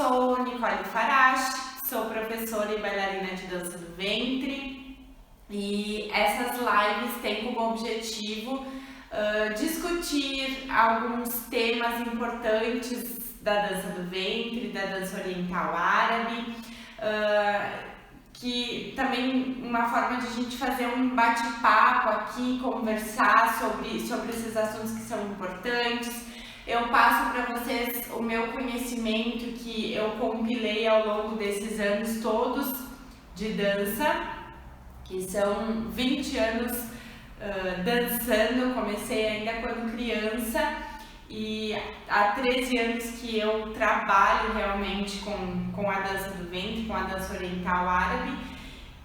sou Nicole Farache, sou professora e bailarina de dança do ventre e essas lives têm como objetivo discutir alguns temas importantes da dança do ventre, da dança oriental árabe, que também uma forma de a gente fazer um bate-papo aqui, conversar sobre esses assuntos que são importantes. Eu passo para vocês o meu conhecimento que eu compilei ao longo desses anos todos de dança, que são 20 anos dançando. Eu comecei ainda quando criança e há 13 anos que eu trabalho realmente com a dança do ventre, com a dança oriental árabe.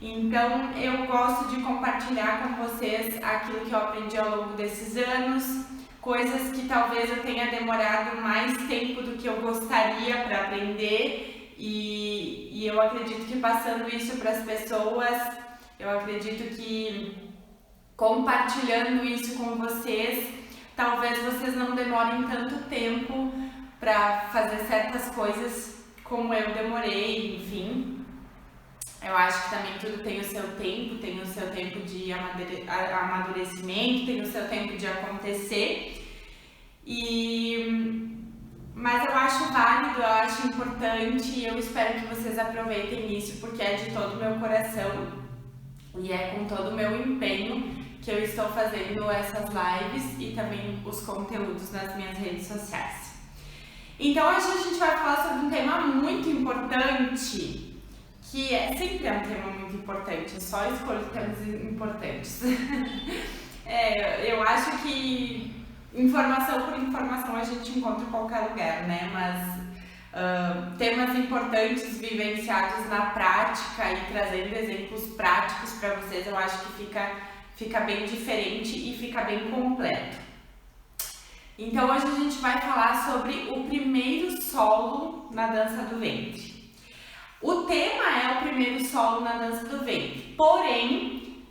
Então eu gosto de compartilhar com vocês aquilo que eu aprendi ao longo desses anos, coisas que talvez eu tenha demorado mais tempo do que eu gostaria para aprender e eu acredito que passando isso para as pessoas, eu acredito que compartilhando isso com vocês, talvez vocês não demorem tanto tempo para fazer certas coisas como eu demorei, enfim. Eu acho que também tudo tem o seu tempo de amadurecimento, tem o seu tempo de acontecer. Mas eu acho válido, eu acho importante e eu espero que vocês aproveitem isso porque é de todo o meu coração e é com todo o meu empenho que eu estou fazendo essas lives e também os conteúdos nas minhas redes sociais. Então hoje a gente vai falar sobre um tema muito importante, que sempre é um tema muito importante, eu só escolho temas importantes. Eu acho que informação por informação a gente encontra em qualquer lugar, né? Mas temas importantes vivenciados na prática e trazendo exemplos práticos para vocês, eu acho que fica bem diferente e fica bem completo. Então hoje a gente vai falar sobre o primeiro solo na dança do ventre. O tema é o primeiro solo na dança do ventre, porém,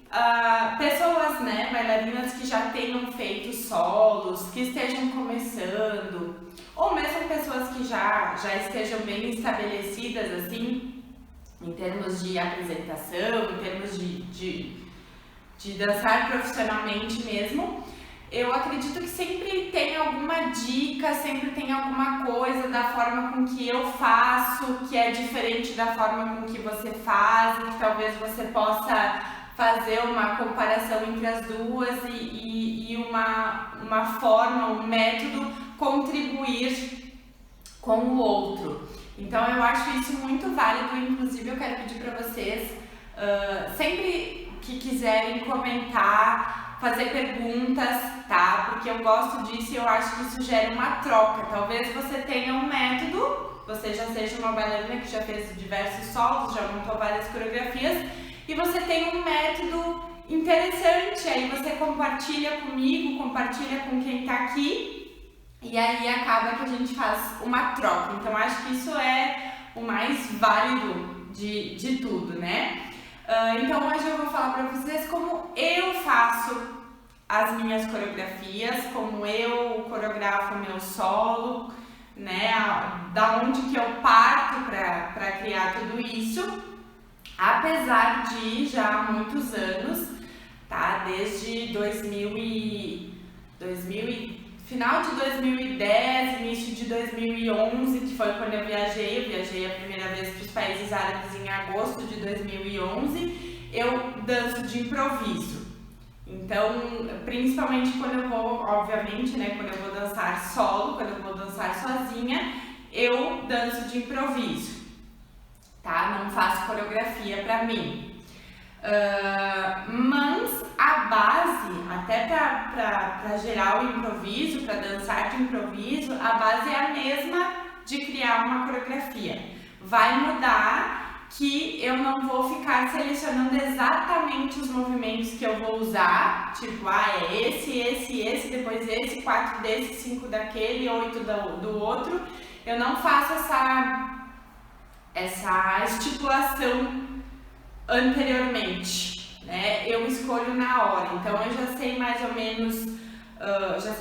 pessoas, bailarinas que já tenham feito solos, que estejam começando, ou mesmo pessoas que já estejam bem estabelecidas, assim, em termos de apresentação, em termos de dançar profissionalmente mesmo, eu acredito que sempre tem alguma dica, sempre tem alguma coisa da forma com que eu faço, que é diferente da forma com que você faz, e que talvez você possa fazer uma comparação entre as duas e uma forma, um método contribuir com o outro. Então eu acho isso muito válido, inclusive eu quero pedir para vocês, sempre que quiserem comentar, fazer perguntas, tá? Porque eu gosto disso e eu acho que isso gera uma troca. Talvez você tenha um método, você já seja uma bailarina que já fez diversos solos, já montou várias coreografias e você tem um método interessante, aí você compartilha comigo, compartilha com quem tá aqui e aí acaba que a gente faz uma troca. Então acho que isso é o mais válido de tudo, né? Então hoje eu vou falar para vocês como eu faço as minhas coreografias, como eu coreografo o meu solo, né? Da onde que eu parto para criar tudo isso, apesar de já há muitos anos, tá? Desde final de 2010, início de 2011, que foi quando eu viajei a primeira vez para os países árabes em agosto de 2011, eu danço de improviso. Então, principalmente quando eu vou, obviamente, né, quando eu vou dançar solo, quando eu vou dançar sozinha, eu danço de improviso, tá? Não faço coreografia para mim. Mas a base, até para gerar o improviso, para dançar de improviso, a base é a mesma de criar uma coreografia. Vai mudar que eu não vou ficar selecionando exatamente os movimentos que eu vou usar, tipo, é esse, depois esse, 4 desse, 5 daquele, 8 do outro. Eu não faço essa estipulação anteriormente, né? Eu escolho na hora, então eu já sei mais ou menos, já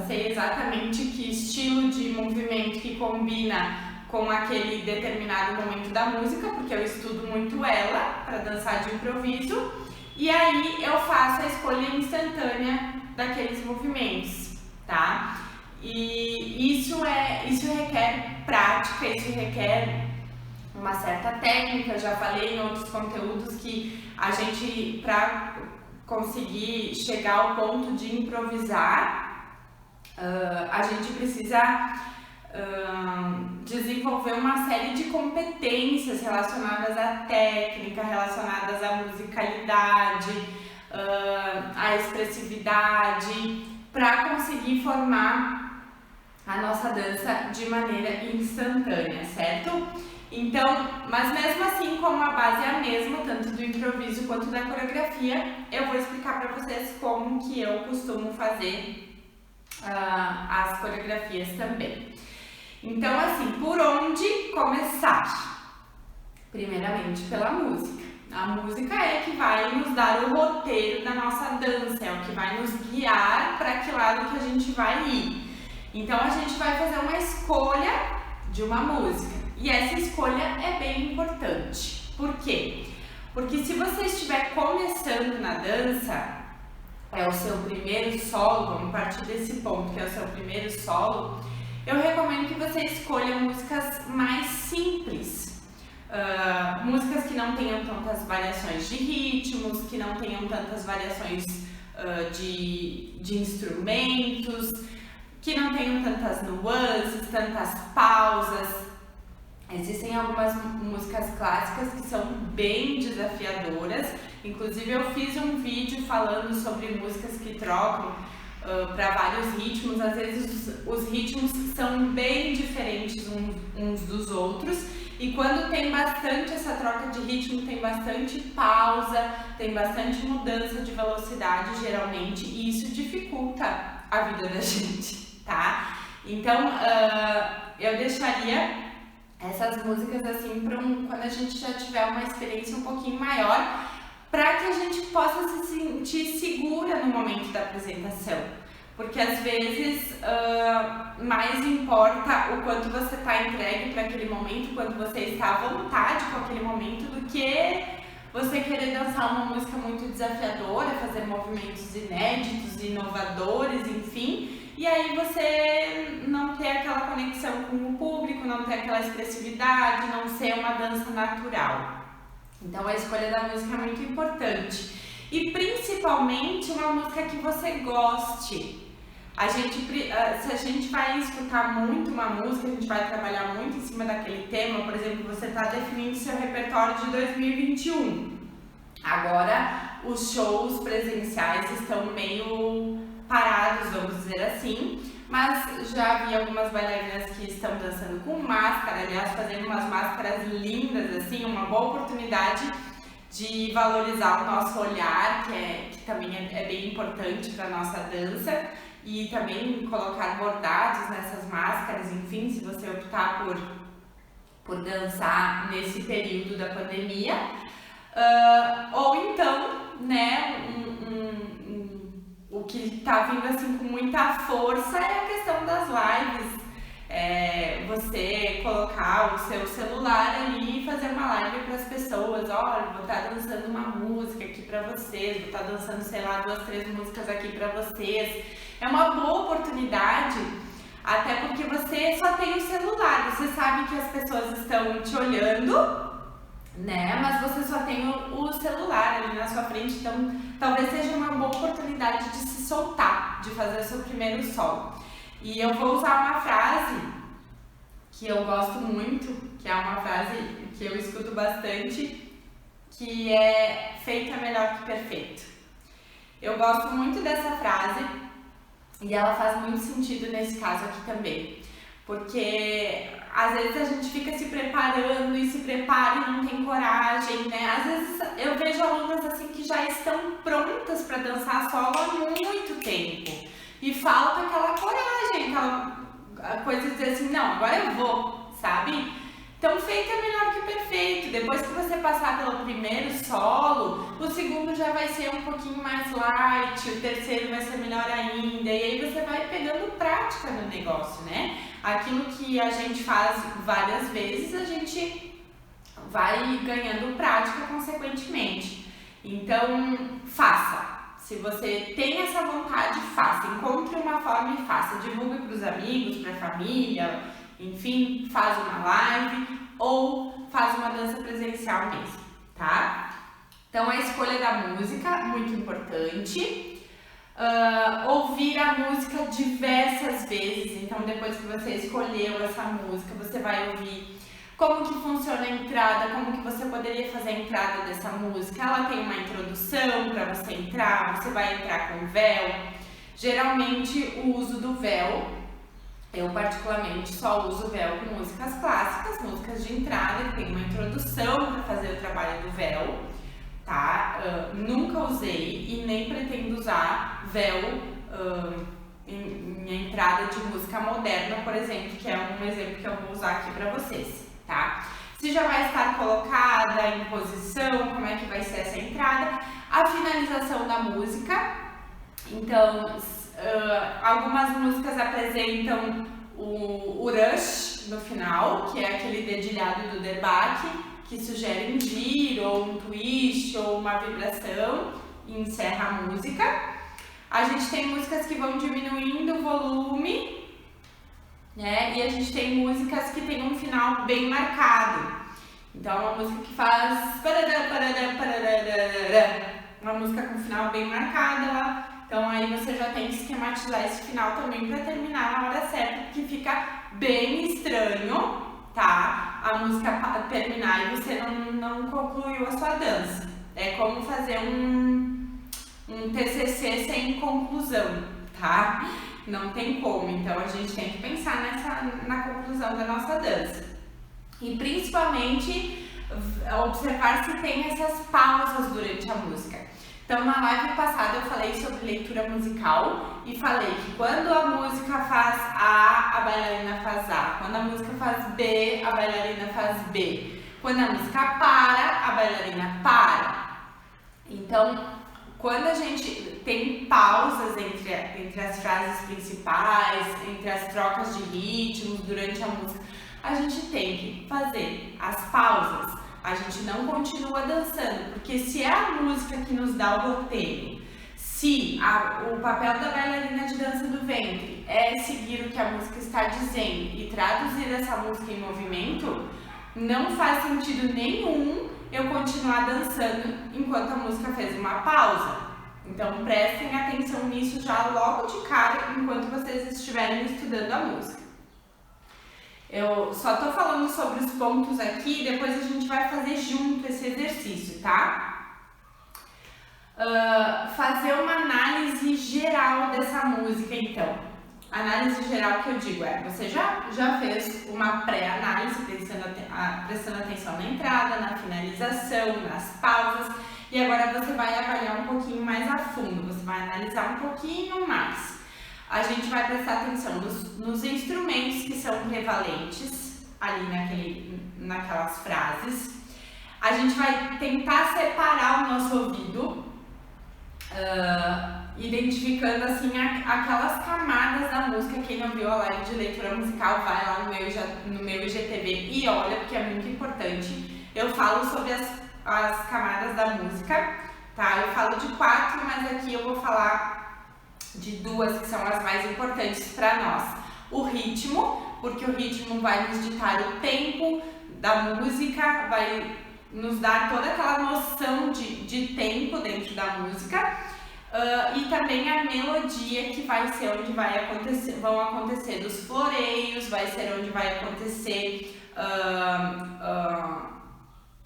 sei exatamente que estilo de movimento que combina com aquele determinado momento da música, porque eu estudo muito ela para dançar de improviso, e aí eu faço a escolha instantânea daqueles movimentos, tá? E isso requer prática, isso requer uma certa técnica. Eu já falei em outros conteúdos que a gente, para conseguir chegar ao ponto de improvisar, a gente precisa desenvolver uma série de competências relacionadas à técnica, relacionadas à musicalidade, à expressividade, para conseguir formar a nossa dança de maneira instantânea, certo? Então, mas mesmo assim, como a base é a mesma, tanto do improviso quanto da coreografia, eu vou explicar para vocês como que eu costumo fazer as coreografias também. Então, assim, por onde começar? Primeiramente pela música. A música é que vai nos dar o roteiro da nossa dança, é o que vai nos guiar para que lado que a gente vai ir. Então, a gente vai fazer uma escolha de uma música. E essa escolha é bem importante. Por quê? Porque se você estiver começando na dança, é o seu primeiro solo, vamos partir desse ponto, que é o seu primeiro solo, eu recomendo que você escolha músicas mais simples, músicas que não tenham tantas variações de ritmos, que não tenham tantas variações de instrumentos, que não tenham tantas nuances, tantas pausas. Existem algumas músicas clássicas que são bem desafiadoras, inclusive eu fiz um vídeo falando sobre músicas que trocam para vários ritmos. Às vezes os ritmos são bem diferentes uns dos outros, e quando tem bastante essa troca de ritmo, tem bastante pausa, tem bastante mudança de velocidade geralmente, e isso dificulta a vida da gente, tá? Então eu deixaria essas músicas assim para quando a gente já tiver uma experiência um pouquinho maior, para que a gente possa se sentir segura no momento da apresentação. Porque às vezes mais importa o quanto você está entregue para aquele momento, quanto você está à vontade com aquele momento, do que você querer dançar uma música muito desafiadora, fazer movimentos inéditos, inovadores, enfim, e aí você não ter aquela conexão com o público, não ter aquela expressividade, não ser uma dança natural. Então a escolha da música é muito importante. E principalmente uma música que você goste. Se a gente vai escutar muito uma música, a gente vai trabalhar muito em cima daquele tema. Por exemplo, você está definindo seu repertório de 2021. Agora os shows presenciais estão meio parados, vamos dizer assim, mas já vi algumas bailarinas que estão dançando com máscara, aliás, fazendo umas máscaras lindas, assim, uma boa oportunidade de valorizar o nosso olhar, que também é bem importante para a nossa dança, e também colocar bordados nessas máscaras, enfim, se você optar por dançar nesse período da pandemia. Ou então, né, o que está vindo assim com muita força é a questão das lives. Você colocar o seu celular ali e fazer uma live para as pessoas. Olha, vou estar dançando uma música aqui para vocês, vou estar dançando, sei lá, 2, 3 músicas aqui para vocês. É uma boa oportunidade, até porque você só tem o celular, você sabe que as pessoas estão te olhando, né? Mas você só tem o celular ali na sua frente, então talvez seja uma boa oportunidade de se soltar, de fazer o seu primeiro solo. E eu vou usar uma frase que eu gosto muito, que é uma frase que eu escuto bastante, que é: feito é melhor que perfeito. Eu gosto muito dessa frase e ela faz muito sentido nesse caso aqui também, porque às vezes a gente fica se preparando e se prepara e não tem coragem, né? Às vezes eu vejo alunas assim que já estão prontas para dançar solo há muito tempo e falta aquela coragem, aquela coisa de dizer assim, não, agora eu vou, sabe? Então feito é melhor que perfeito. Depois que você passar pelo primeiro solo, o segundo já vai ser um pouquinho mais light, o terceiro vai ser melhor ainda, e aí você vai pegando prática no negócio, né? Aquilo que a gente faz várias vezes, a gente vai ganhando prática consequentemente. Então, faça. Se você tem essa vontade, faça. Encontre uma forma e faça. Divulgue para os amigos, para a família, enfim, faz uma live ou faz uma dança presencial mesmo, tá? Então, a escolha da música, muito importante. Ouvir a música diversas vezes. Então, depois que você escolheu essa música, você vai ouvir como que funciona a entrada, como que você poderia fazer a entrada dessa música. Ela tem uma introdução para você entrar, você vai entrar com véu. Geralmente o uso do véu, eu particularmente só uso véu com músicas clássicas, músicas de entrada, que tem uma introdução para fazer o trabalho do véu, tá? Nunca usei e nem pretendo usar véu em entrada de música moderna, por exemplo, que é um exemplo que eu vou usar aqui para vocês, tá? Se já vai estar colocada em posição, como é que vai ser essa entrada, a finalização da música. Então, algumas músicas apresentam o rush no final, que é aquele dedilhado do Derbach, que sugere um giro, ou um twist, ou uma vibração, e encerra a música. A gente tem músicas que vão diminuindo o volume, né? E a gente tem músicas que tem um final bem marcado. Então, uma música que faz uma música com final bem marcado, então aí você já tem que esquematizar esse final também para terminar na hora certa, porque fica bem estranho, tá? A música terminar e você não concluiu a sua dança. É como fazer um TCC sem conclusão, tá? Não tem como, então a gente tem que pensar na conclusão da nossa dança. E principalmente observar se tem essas pausas durante a música. Então, na live passada eu falei sobre leitura musical e falei que quando a música faz A, a bailarina faz A. Quando a música faz B, a bailarina faz B. Quando a música para, a bailarina para. Então, quando a gente tem pausas entre as frases principais, entre as trocas de ritmos durante a música, a gente tem que fazer as pausas. A gente não continua dançando, porque se é a música que nos dá o roteiro, se o papel da bailarina de dança do ventre é seguir o que a música está dizendo e traduzir essa música em movimento, não faz sentido nenhum eu continuar dançando enquanto a música fez uma pausa. Então prestem atenção nisso já logo de cara enquanto vocês estiverem estudando a música. Eu só tô falando sobre os pontos aqui, depois a gente vai fazer junto esse exercício, tá? Fazer uma análise geral dessa música, então. Análise geral que eu digo você já fez uma pré-análise, prestando atenção na entrada, na finalização, nas pausas, e agora você vai avaliar um pouquinho mais a fundo, você vai analisar um pouquinho mais. A gente vai prestar atenção nos instrumentos que são prevalentes ali naquelas frases. A gente vai tentar separar o nosso ouvido, identificando assim aquelas camadas da música. Quem não viu a live de leitura musical, vai lá no meu IGTV e olha, porque é muito importante. Eu falo sobre as camadas da música, tá? Eu falo de 4, mas aqui eu vou falar de 2 que são as mais importantes para nós. O ritmo, porque o ritmo vai nos ditar o tempo da música, vai nos dar toda aquela noção de tempo dentro da música, e também a melodia, que vai ser onde vão acontecer dos floreios, vai ser onde vai acontecer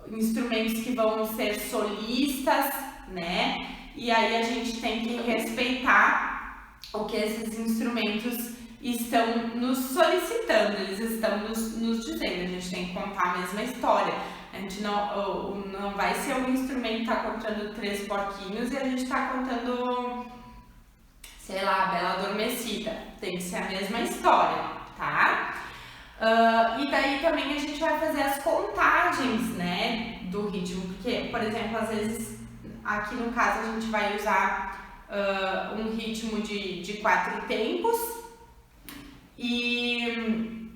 instrumentos que vão ser solistas, né? E aí a gente tem que respeitar o que esses instrumentos estão nos solicitando, eles estão nos dizendo. A gente tem que contar a mesma história. A gente não vai ser um instrumento que tá contando 3 porquinhos e a gente tá contando, sei lá, a Bela Adormecida. Tem que ser a mesma história, tá? E daí também a gente vai fazer as contagens, né, do ritmo, porque, por exemplo, às vezes, aqui no caso, a gente vai usar um ritmo de 4 tempos, e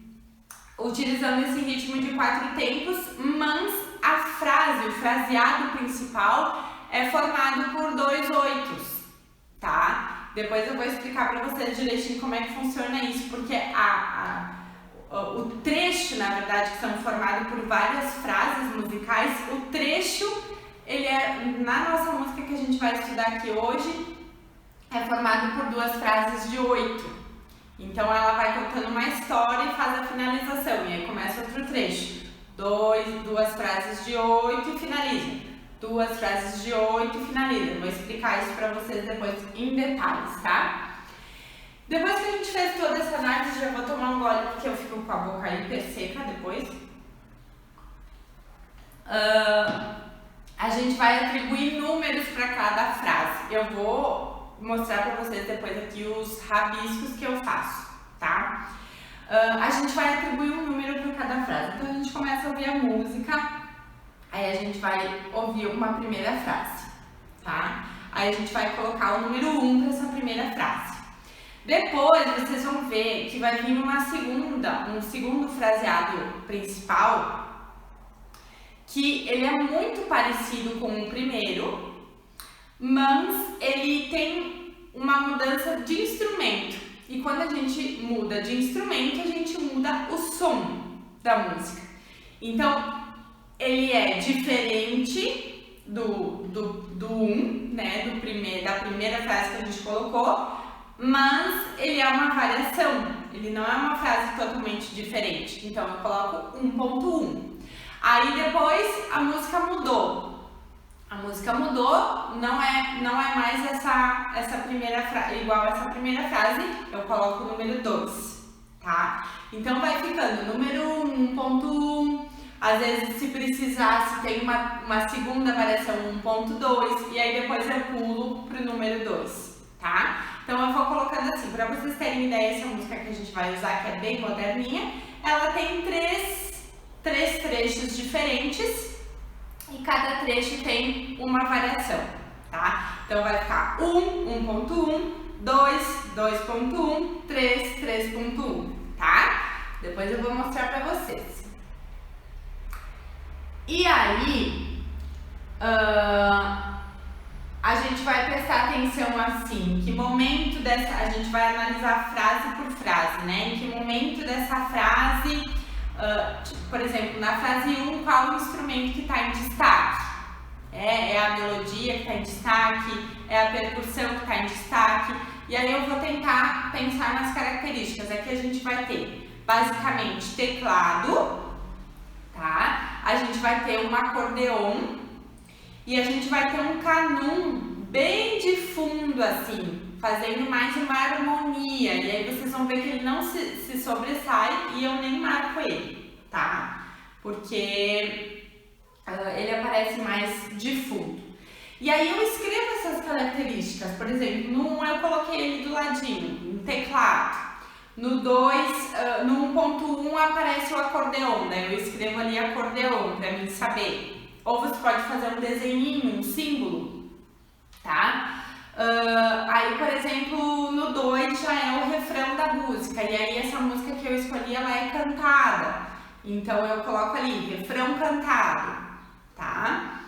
utilizando esse ritmo de 4 tempos, mas a frase, o fraseado principal é formado por 2 oitos, tá? Depois eu vou explicar para vocês direitinho como é que funciona isso, porque o trecho, na verdade, que são formados por várias frases musicais, o trecho, ele é, na nossa música que a gente vai estudar aqui hoje, é formado por 2 frases de 8. Então ela vai contando uma história e faz a finalização, e aí começa outro trecho. 2 frases de 8 e finaliza. 2 frases de 8 e finaliza. Vou explicar isso para vocês depois em detalhes, tá? Depois que a gente fez toda essa análise, já vou tomar um gole porque eu fico com a boca hiper seca depois. A gente vai atribuir números para cada frase. Eu vou mostrar para vocês depois aqui os rabiscos que eu faço, tá? A gente vai atribuir um número para cada frase. Então a gente começa a ouvir a música, aí a gente vai ouvir uma primeira frase, tá? Aí a gente vai colocar o número 1 para essa primeira frase. Depois vocês vão ver que vai vir um segundo fraseado principal, que ele é muito parecido com o primeiro, mas ele tem uma mudança de instrumento. E quando a gente muda de instrumento, a gente muda o som da música. Então, ele é diferente do 1, né, da primeira frase que a gente colocou, mas ele é uma variação, ele não é uma frase totalmente diferente. Então eu coloco 1.1. Aí depois a música mudou. A música mudou, não é mais essa primeira frase, igual essa primeira frase, eu coloco o número 2, tá? Então vai ficando número 1.1, às vezes se precisar, se tem uma segunda variação 1.2, e aí depois eu pulo pro número 2, tá? Então eu vou colocando assim, para vocês terem ideia, essa música que a gente vai usar, que é bem moderninha, ela tem três trechos diferentes e cada trecho tem uma variação, tá? Então vai ficar 1.1, 2, 2.1, 3, 3.1, tá? Depois eu vou mostrar para vocês. E aí, a gente vai prestar atenção assim, em que momento a gente vai analisar frase por frase, né? Em que momento dessa frase, por exemplo, na frase 1, qual o instrumento que está em destaque? É a melodia que está em destaque? É a percussão que está em destaque? E aí eu vou tentar pensar nas características. Aqui a gente vai ter, basicamente, teclado, tá? A gente vai ter um acordeon, e a gente vai ter um canum bem de fundo, assim, fazendo mais uma harmonia. E aí vocês vão ver que ele não se sobressai e eu nem marco ele, tá? Porque ele aparece mais de fundo. E aí eu escrevo essas características. Por exemplo, no 1 eu coloquei ele do ladinho, no teclado. No 2, no 1.1 aparece o acordeon, daí eu escrevo ali acordeon para mim saber. Ou você pode fazer um desenhinho, um símbolo, tá? Aí, por exemplo, no 2 já é o refrão da música, e aí essa música que eu escolhi, ela é cantada. Então eu coloco ali, refrão cantado, tá?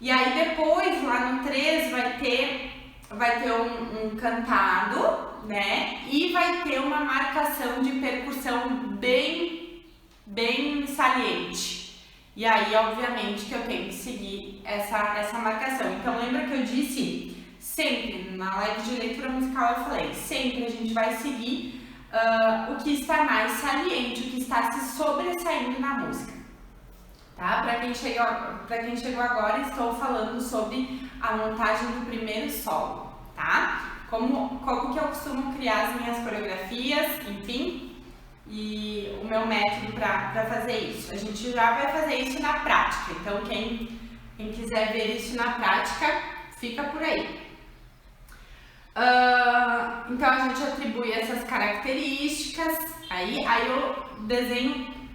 E aí depois, lá no 3, vai ter um cantado, né? E vai ter uma marcação de percussão bem saliente. E aí, obviamente, que eu tenho que seguir essa marcação. Então, lembra que eu disse, sempre, na live de leitura musical eu falei, sempre a gente vai seguir o que está mais saliente, o que está se sobressaindo na música. Tá? Para quem chegou agora, estou falando sobre a montagem do primeiro solo, tá? Como que eu costumo criar as minhas coreografias, enfim, e o meu método para fazer isso. A gente já vai fazer isso na prática, então quem quiser ver isso na prática, fica por aí. Então a gente atribui essas características, aí eu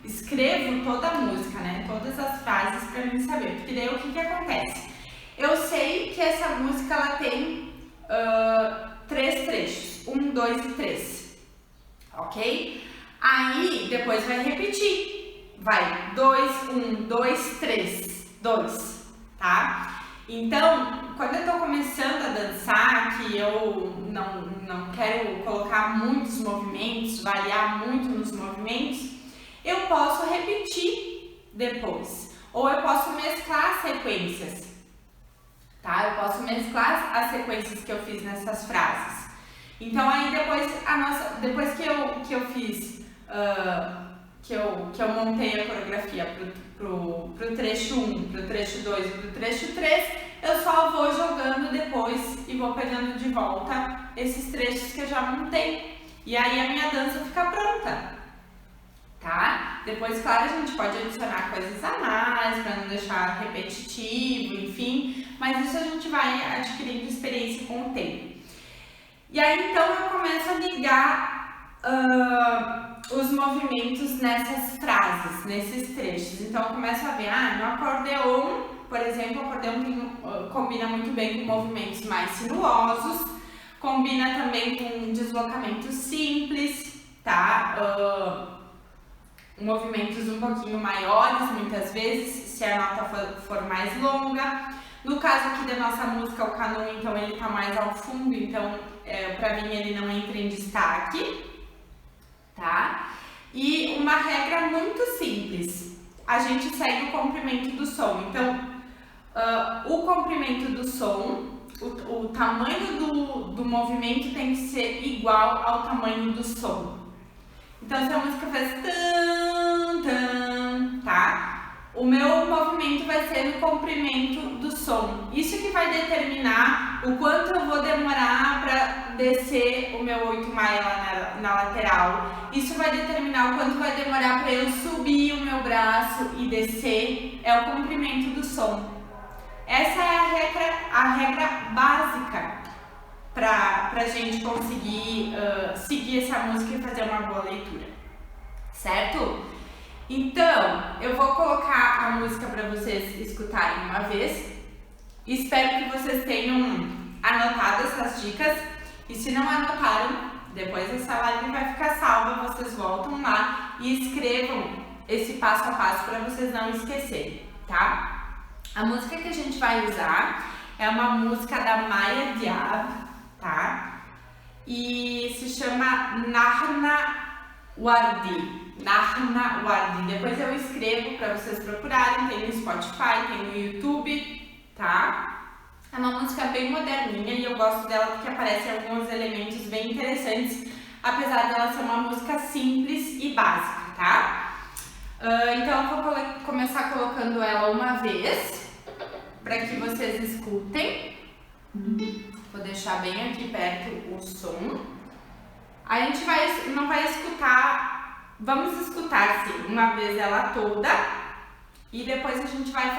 escrevo toda a música, né? Todas as frases para mim saber, porque daí o que acontece? Eu sei que essa música ela tem 3 trechos, 1, 2 e 3. ok? Aí, depois vai repetir. Vai 2, 1, 2, 3, 2, tá? Então, quando eu tô começando a dançar, que eu não quero colocar muitos movimentos, variar muito nos movimentos, eu posso repetir depois. Ou eu posso mesclar sequências, tá? Eu posso mesclar as sequências que eu fiz nessas frases. Então aí depois que eu fiz, que eu montei a coreografia pro trecho 1, pro trecho 2 e pro trecho 3, eu só vou jogando depois e vou pegando de volta esses trechos que eu já montei. E aí a minha dança fica pronta, tá? Depois, claro, a gente pode adicionar coisas a mais para não deixar repetitivo, enfim, mas isso a gente vai adquirindo experiência com o tempo. E aí, então, eu começo a ligar os movimentos nessas frases, nesses trechos. Então, eu começo a ver, no acordeon, por exemplo, o acordeon combina muito bem com movimentos mais sinuosos, combina também com deslocamentos simples, tá? Movimentos um pouquinho maiores, muitas vezes, se a nota for mais longa. No caso aqui da nossa música, o canon, então, ele tá mais ao fundo, então, pra mim, ele não entra em destaque, tá? E uma regra muito simples, a gente segue o comprimento do som. Então, o comprimento do som, o tamanho do movimento tem que ser igual ao tamanho do som. Então, se a música faz tan, tan, tá? O meu movimento vai ser no comprimento do som. Isso que vai determinar o quanto eu vou demorar para descer o meu 8 maia lá na lateral. Isso vai determinar o quanto vai demorar para eu subir o meu braço e descer. É o comprimento do som. Essa é a regra básica para a gente conseguir seguir essa música e fazer uma boa leitura, certo? Então, eu vou colocar a música para vocês escutarem uma vez. Espero que vocês tenham anotado essas dicas. E se não anotaram, depois essa live vai ficar salva. Vocês voltam lá e escrevam esse passo a passo para vocês não esquecerem, tá? A música que a gente vai usar é uma música da Maya Diab, tá? E se chama Narna Wardi. Narna Wardi. Depois eu escrevo para vocês procurarem, tem no Spotify, tem no YouTube, tá? É uma música bem moderninha e eu gosto dela porque aparecem alguns elementos bem interessantes, apesar dela ser uma música simples e básica, tá? Então eu vou começar colocando ela uma vez, para que vocês escutem. Vou deixar bem aqui perto o som. A gente não vai escutar. Vamos escutar sim, uma vez ela toda e depois a gente vai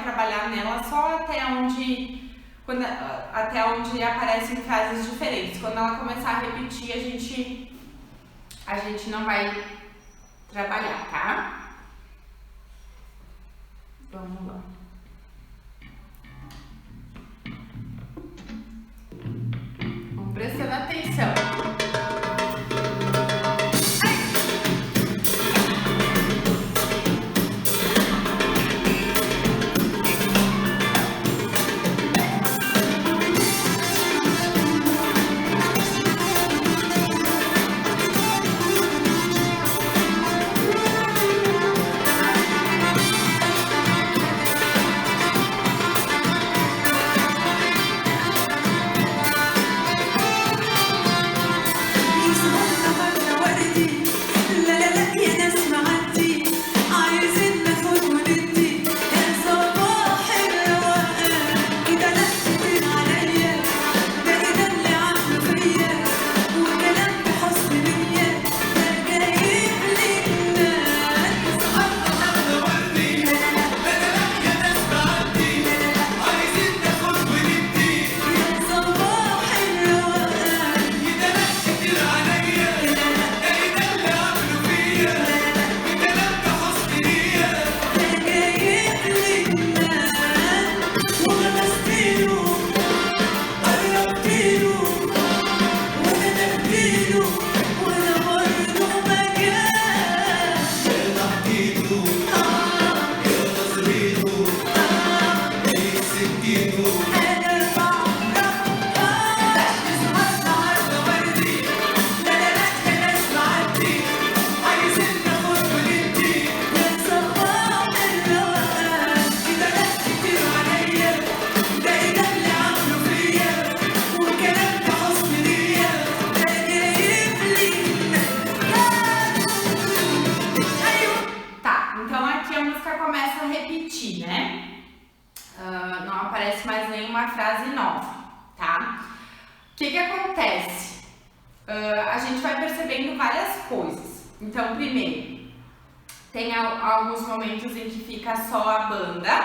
trabalhar nela só até onde aparecem frases diferentes. Quando ela começar a repetir, a gente não vai trabalhar, tá? Vamos lá. Vamos prestando atenção. começa a repetir, né? Não aparece mais nenhuma frase nova, tá? O que acontece? A gente vai percebendo várias coisas. Então, primeiro, tem alguns momentos em que fica só a banda,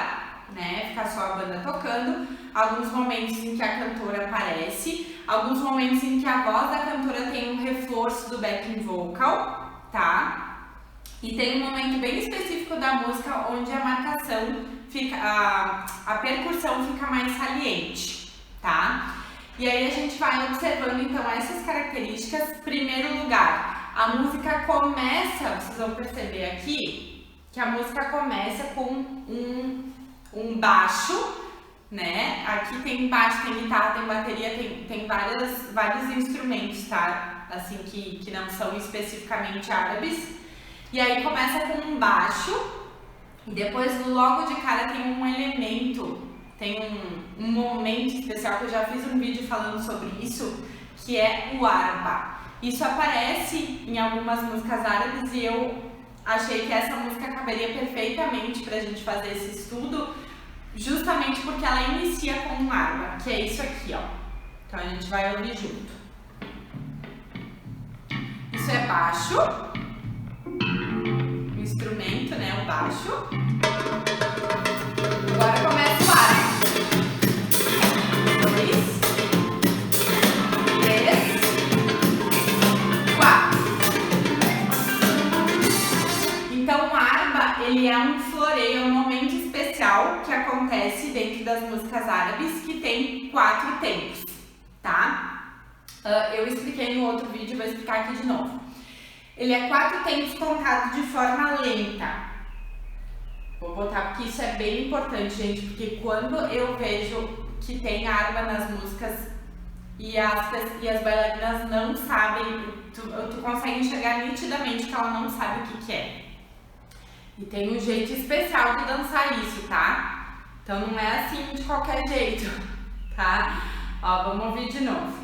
né? Fica só a banda tocando, alguns momentos em que a cantora aparece, alguns momentos em que a voz da cantora tem um reforço do backing vocal, tá? E tem um momento bem específico da música onde a marcação fica, a percussão fica mais saliente, tá? E aí a gente vai observando então essas características. Primeiro lugar, a música começa, vocês vão perceber aqui, que a música começa com um baixo, né? Aqui tem baixo, tem guitarra, tem bateria, tem vários instrumentos, tá? Assim, que não são especificamente árabes. E aí começa com um baixo e depois logo de cara tem um elemento, tem um momento especial que eu já fiz um vídeo falando sobre isso, que é o arba. Isso aparece em algumas músicas árabes e eu achei que essa música caberia perfeitamente pra gente fazer esse estudo, justamente porque ela inicia com um arba, que é isso aqui, ó. Então a gente vai ouvir junto. Isso é baixo, o instrumento, né, o baixo. Agora começa o arba. 2, 3, 4. Então o arba, ele é um floreio, é um momento especial que acontece dentro das músicas árabes que tem 4 tempos, tá? Eu expliquei no outro vídeo, vou explicar aqui de novo. Ele é 4 tempos contados de forma lenta. Vou botar porque isso é bem importante, gente, porque quando eu vejo que tem arba nas músicas e as bailarinas não sabem, tu consegue enxergar nitidamente que ela não sabe o que é. E tem um jeito especial de dançar isso, tá? Então não é assim de qualquer jeito, tá? Ó, vamos ouvir de novo.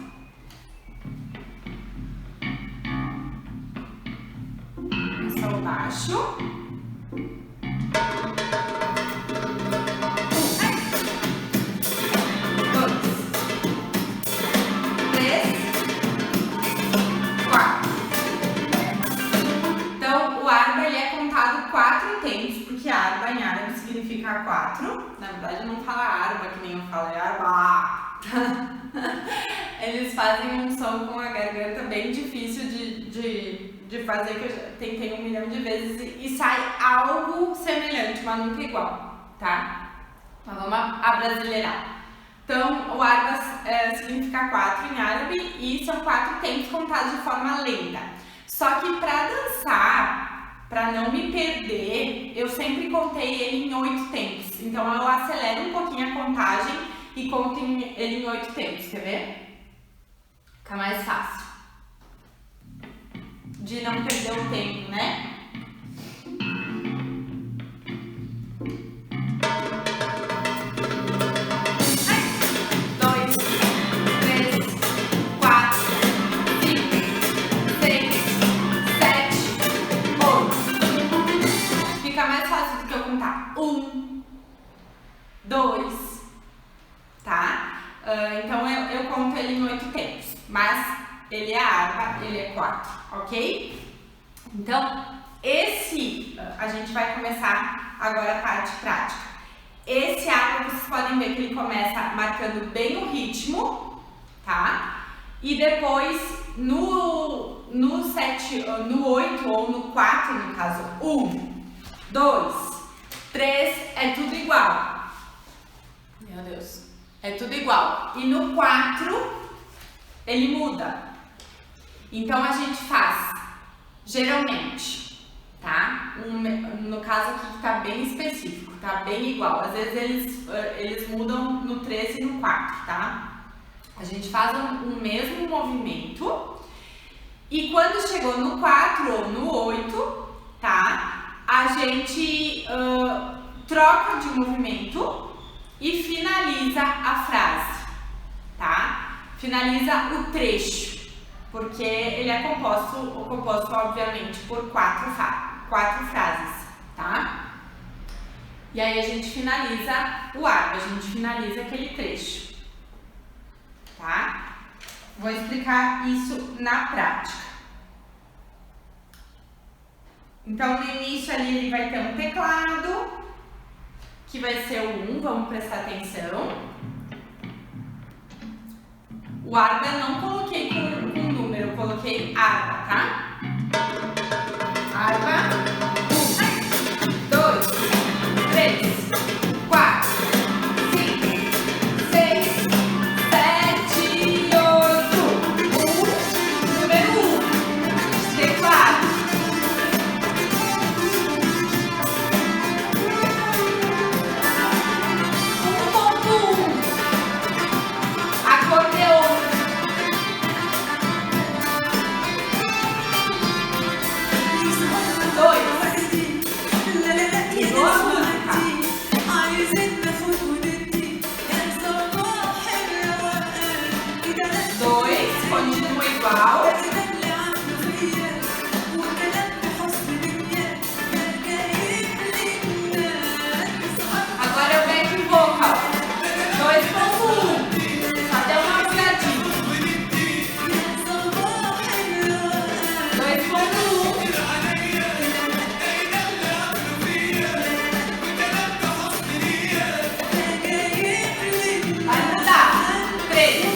Esse é o baixo. 4 tempos, porque arba em árabe significa 4. Na verdade, não fala arba, que nem eu falo, é arba. Eles fazem um som com a garganta bem difícil de fazer, que eu já tentei 1 milhão de vezes e sai algo semelhante, mas nunca igual, tá? Então vamos abrasileirar. Então, o arba significa 4 em árabe e são 4 tempos contados de forma lenta. Só que para dançar, para não me perder, eu sempre contei ele em 8 tempos. Então eu acelero um pouquinho a contagem e conto ele em 8 tempos, quer ver? Fica mais fácil de não perder o tempo, né? Então eu conto ele em 8 tempos, mas ele é arba, ele é 4, ok? Então a gente vai começar agora a parte prática. Esse arba, vocês podem ver que ele começa marcando bem o ritmo, tá? E depois no 8 ou no 4, no caso, 1, 2, 3, é tudo igual. Meu Deus. É tudo igual. E no 4, ele muda. Então, a gente faz, geralmente, tá? No caso aqui que tá bem específico, tá bem igual. Às vezes, eles mudam no 3 e no 4, tá? A gente faz um mesmo movimento. E quando chegou no 4 ou no 8, tá? A gente troca de movimento e finaliza a frase, tá? Finaliza o trecho, porque ele é composto obviamente por quatro frases, tá? E aí a gente finaliza o arco, a gente finaliza aquele trecho, tá? Vou explicar isso na prática. Então, no início ali ele vai ter um teclado, que vai ser o 1, vamos prestar atenção. O arco eu não coloquei com número, eu coloquei arpa, tá? Arpa, 1, 2, 3, 4, 5, 6, 7, 8, 1, número 1, teclado. Continua igual. Agora é o back vocal. 2.1. Até uma olhadinha. 2.1. Vai mudar. 3.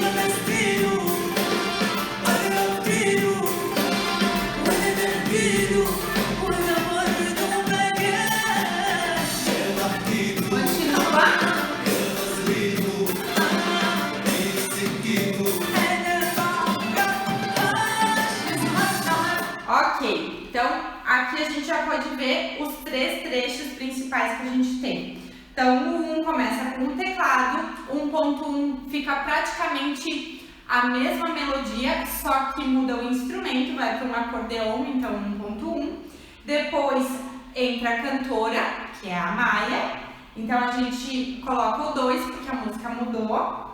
Ok, então aqui a gente já pode ver os 3 trechos principais que a gente tem. Então o 1 começa com o teclado, 1.1 fica praticamente a mesma melodia, só que muda o instrumento, vai para um acordeon, então 1.1. Depois entra a cantora, que é a Maia, então a gente coloca o 2 porque a música mudou.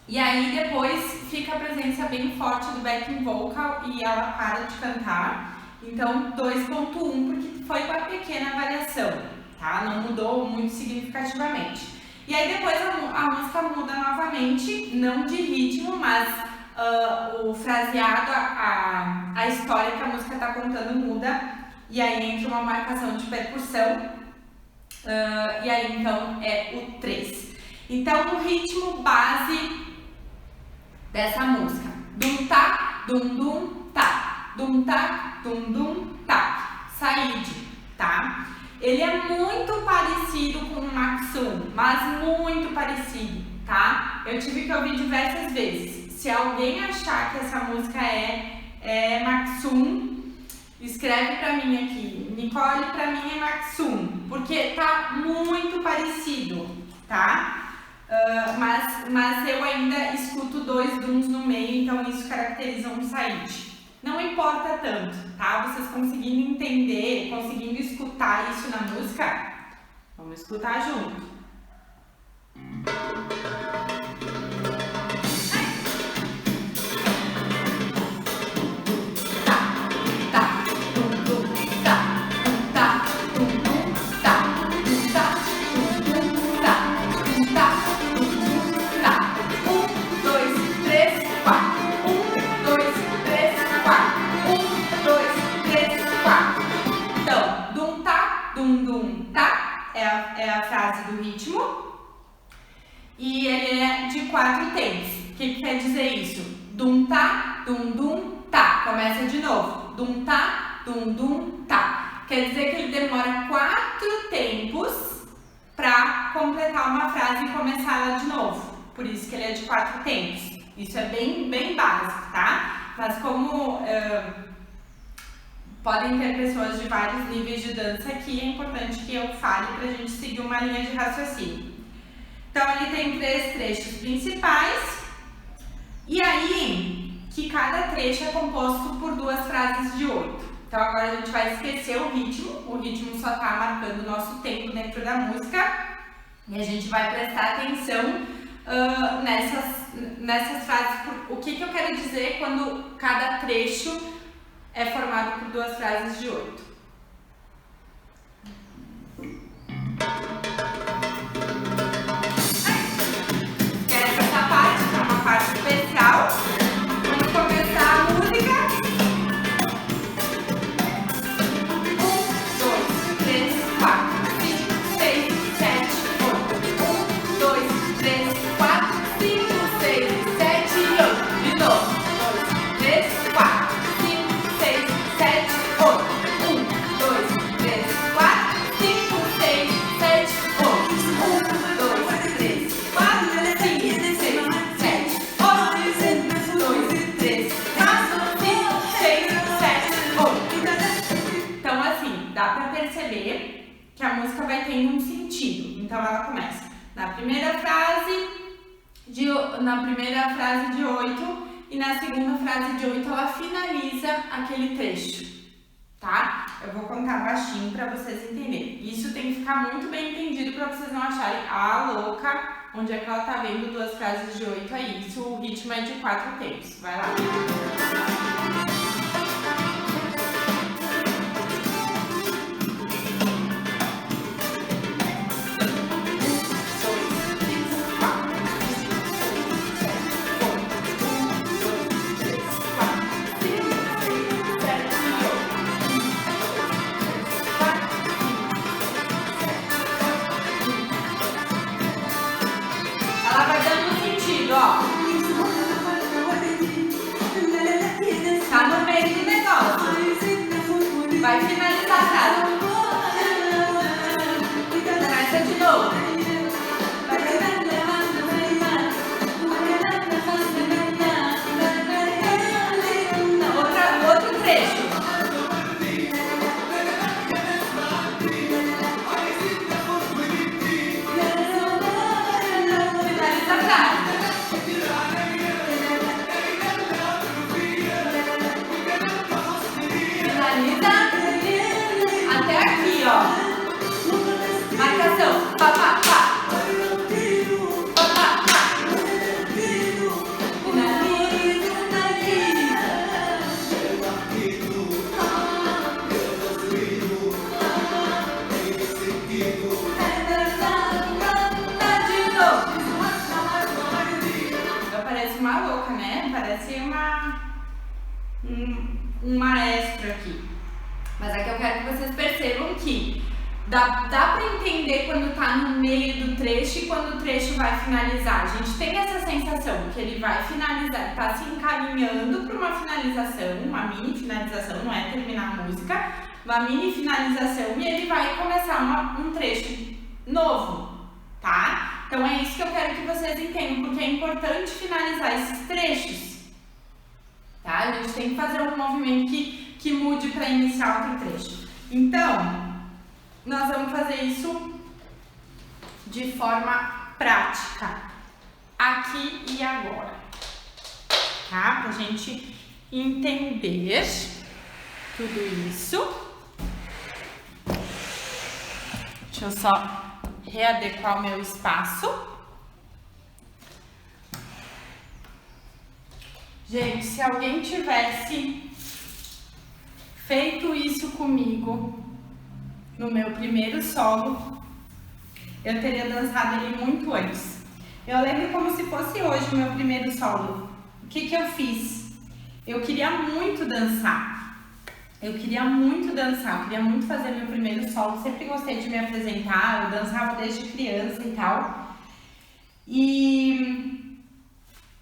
E aí depois fica a presença bem forte do backing vocal e ela para de cantar. Então 2.1 porque foi uma pequena variação, tá? Não mudou muito significativamente. E aí depois a música muda novamente, não de ritmo, mas o fraseado, a história que a música está contando muda. E aí entra uma marcação de percussão. E aí então é o 3. Então o ritmo base dessa música, dum tá, dum dum tá, dum tá, dum dum tá, Said, tá? Ele é muito parecido com o Maxum, mas muito parecido, tá? Eu tive que ouvir diversas vezes. Se alguém achar que essa música é Maxum, escreve pra mim aqui, Nicole, pra mim é Maxum, porque tá muito parecido, tá? Mas eu ainda escuto 2 dums no meio, então isso caracteriza um Said. Não importa tanto, tá? Vocês conseguindo entender, conseguindo escutar isso na música, vamos escutar junto. É a frase do ritmo e ele é de 4 tempos. O que quer dizer isso? Dum tá, dum tá. Começa de novo. Dum tá, dum tá. Quer dizer que ele demora 4 tempos para completar uma frase e começar ela de novo. Por isso que ele é de 4 tempos. Isso é bem básico, tá? Mas como podem ter pessoas de vários níveis de dança aqui, é importante que eu fale para a gente seguir uma linha de raciocínio. Então, ele tem 3 trechos principais, e aí que cada trecho é composto por 2 frases de 8. Então, agora a gente vai esquecer o ritmo só está marcando o nosso tempo dentro da música, e a gente vai prestar atenção nessas frases. O que eu quero dizer quando cada trecho é formado por 2 frases de 8. que a música vai tendo um sentido. Então ela começa na primeira frase de 8 e na segunda frase de 8 ela finaliza aquele trecho, tá? Eu vou contar baixinho para vocês entenderem. Isso tem que ficar muito bem entendido para vocês não acharem, louca, onde é que ela tá vendo 2 frases de 8 aí. Isso, o ritmo é de 4 tempos. Vai lá. Tá no meio do negócio. Vai finalizar a frase. Começa de novo. Outro trecho. Finaliza a frase. Até aqui, ó. Marcação. Pá, pá, pá. Pá, pá, pá. Finaliza. Eu pareço uma louca, né? Parece um maestro aqui. Mas é que eu quero que vocês percebam que dá pra entender quando tá no meio do trecho e quando o trecho vai finalizar. A gente tem essa sensação que ele vai finalizar, tá se encaminhando para uma finalização, uma mini finalização, não é terminar a música, uma mini finalização e ele vai começar um trecho novo, tá? Então é isso que eu quero que vocês entendam, porque é importante finalizar esses trechos, tá? A gente tem que fazer um movimento que mude para iniciar outro trecho. Então, nós vamos fazer isso de forma prática, aqui e agora, tá? Pra gente entender tudo isso. Deixa eu só readequar o meu espaço. Gente, se alguém tivesse feito isso comigo no meu primeiro solo, eu teria dançado ele muito antes. Eu lembro como se fosse hoje o meu primeiro solo. O que eu fiz? Eu queria muito dançar. Eu queria muito fazer meu primeiro solo. Sempre gostei de me apresentar, eu dançava desde criança e tal.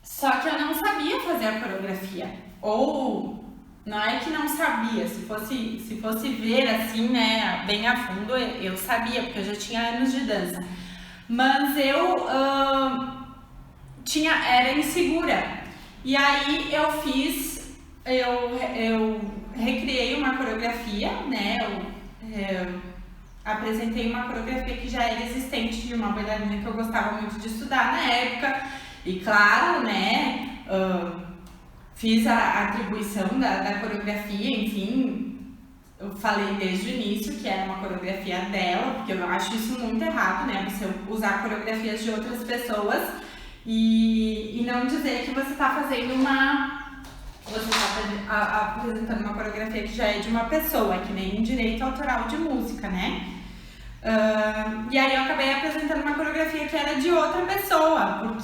Só que eu não sabia fazer a coreografia. Ou não é que não sabia, se fosse ver assim, né, bem a fundo, eu sabia, porque eu já tinha anos de dança. Mas eu era insegura. E aí eu recriei uma coreografia, né, eu apresentei uma coreografia que já era existente de uma bailarina que eu gostava muito de estudar na época. E claro, né, fiz a atribuição da coreografia, enfim, eu falei desde o início que era uma coreografia dela, porque eu acho isso muito errado, né, você usar coreografias de outras pessoas e não dizer que você está fazendo você está apresentando uma coreografia que já é de uma pessoa, que nem direito autoral de música, né? E aí eu acabei apresentando uma coreografia que era de outra pessoa,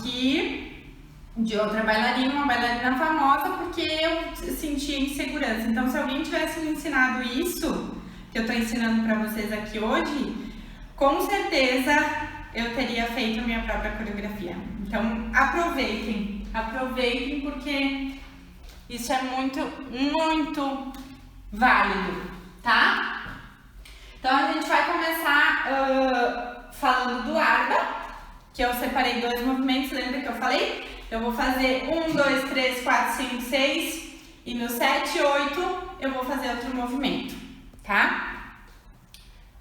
de outra bailarina, uma bailarina famosa, porque eu sentia insegurança. Então, se alguém tivesse me ensinado isso, que eu tô ensinando pra vocês aqui hoje, com certeza eu teria feito a minha própria coreografia. Então, aproveitem porque isso é muito, muito válido, tá? Então, a gente vai começar falando do arba, que eu separei 2 movimentos, lembra que eu falei? Eu vou fazer 1, 2, 3, 4, 5, 6 e no 7, 8 eu vou fazer outro movimento, tá?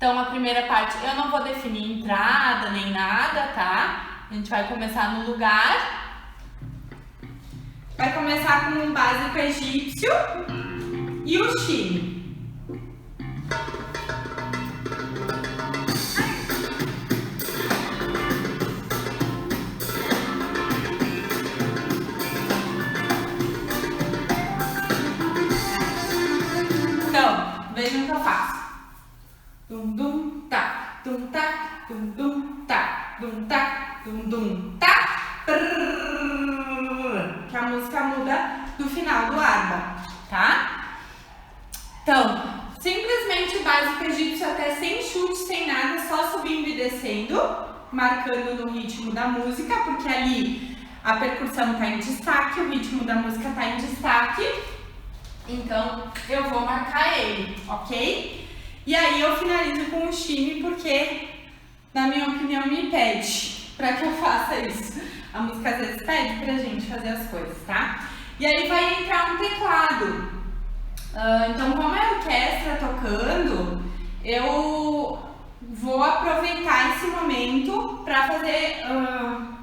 Então a primeira parte eu não vou definir entrada nem nada, tá? A gente vai começar no lugar. Vai começar com um básico egípcio e o shime. Então, vejam o que eu faço. Dum dum tá, dum tá, dum dum tá, dum tá, dum tá. Que a música muda do final do arba, tá? Então, simplesmente o básico egípcio até sem chute, sem nada, só subindo e descendo, marcando no ritmo da música, porque ali a percussão tá em destaque, o ritmo da música tá em destaque. Então, eu vou marcar ele, ok? E aí eu finalizo com o shime, porque, na minha opinião, me pede pra que eu faça isso. A música às vezes pede pra gente fazer as coisas, tá? E aí vai entrar um teclado. Então, como é a orquestra tocando, eu vou aproveitar esse momento pra fazer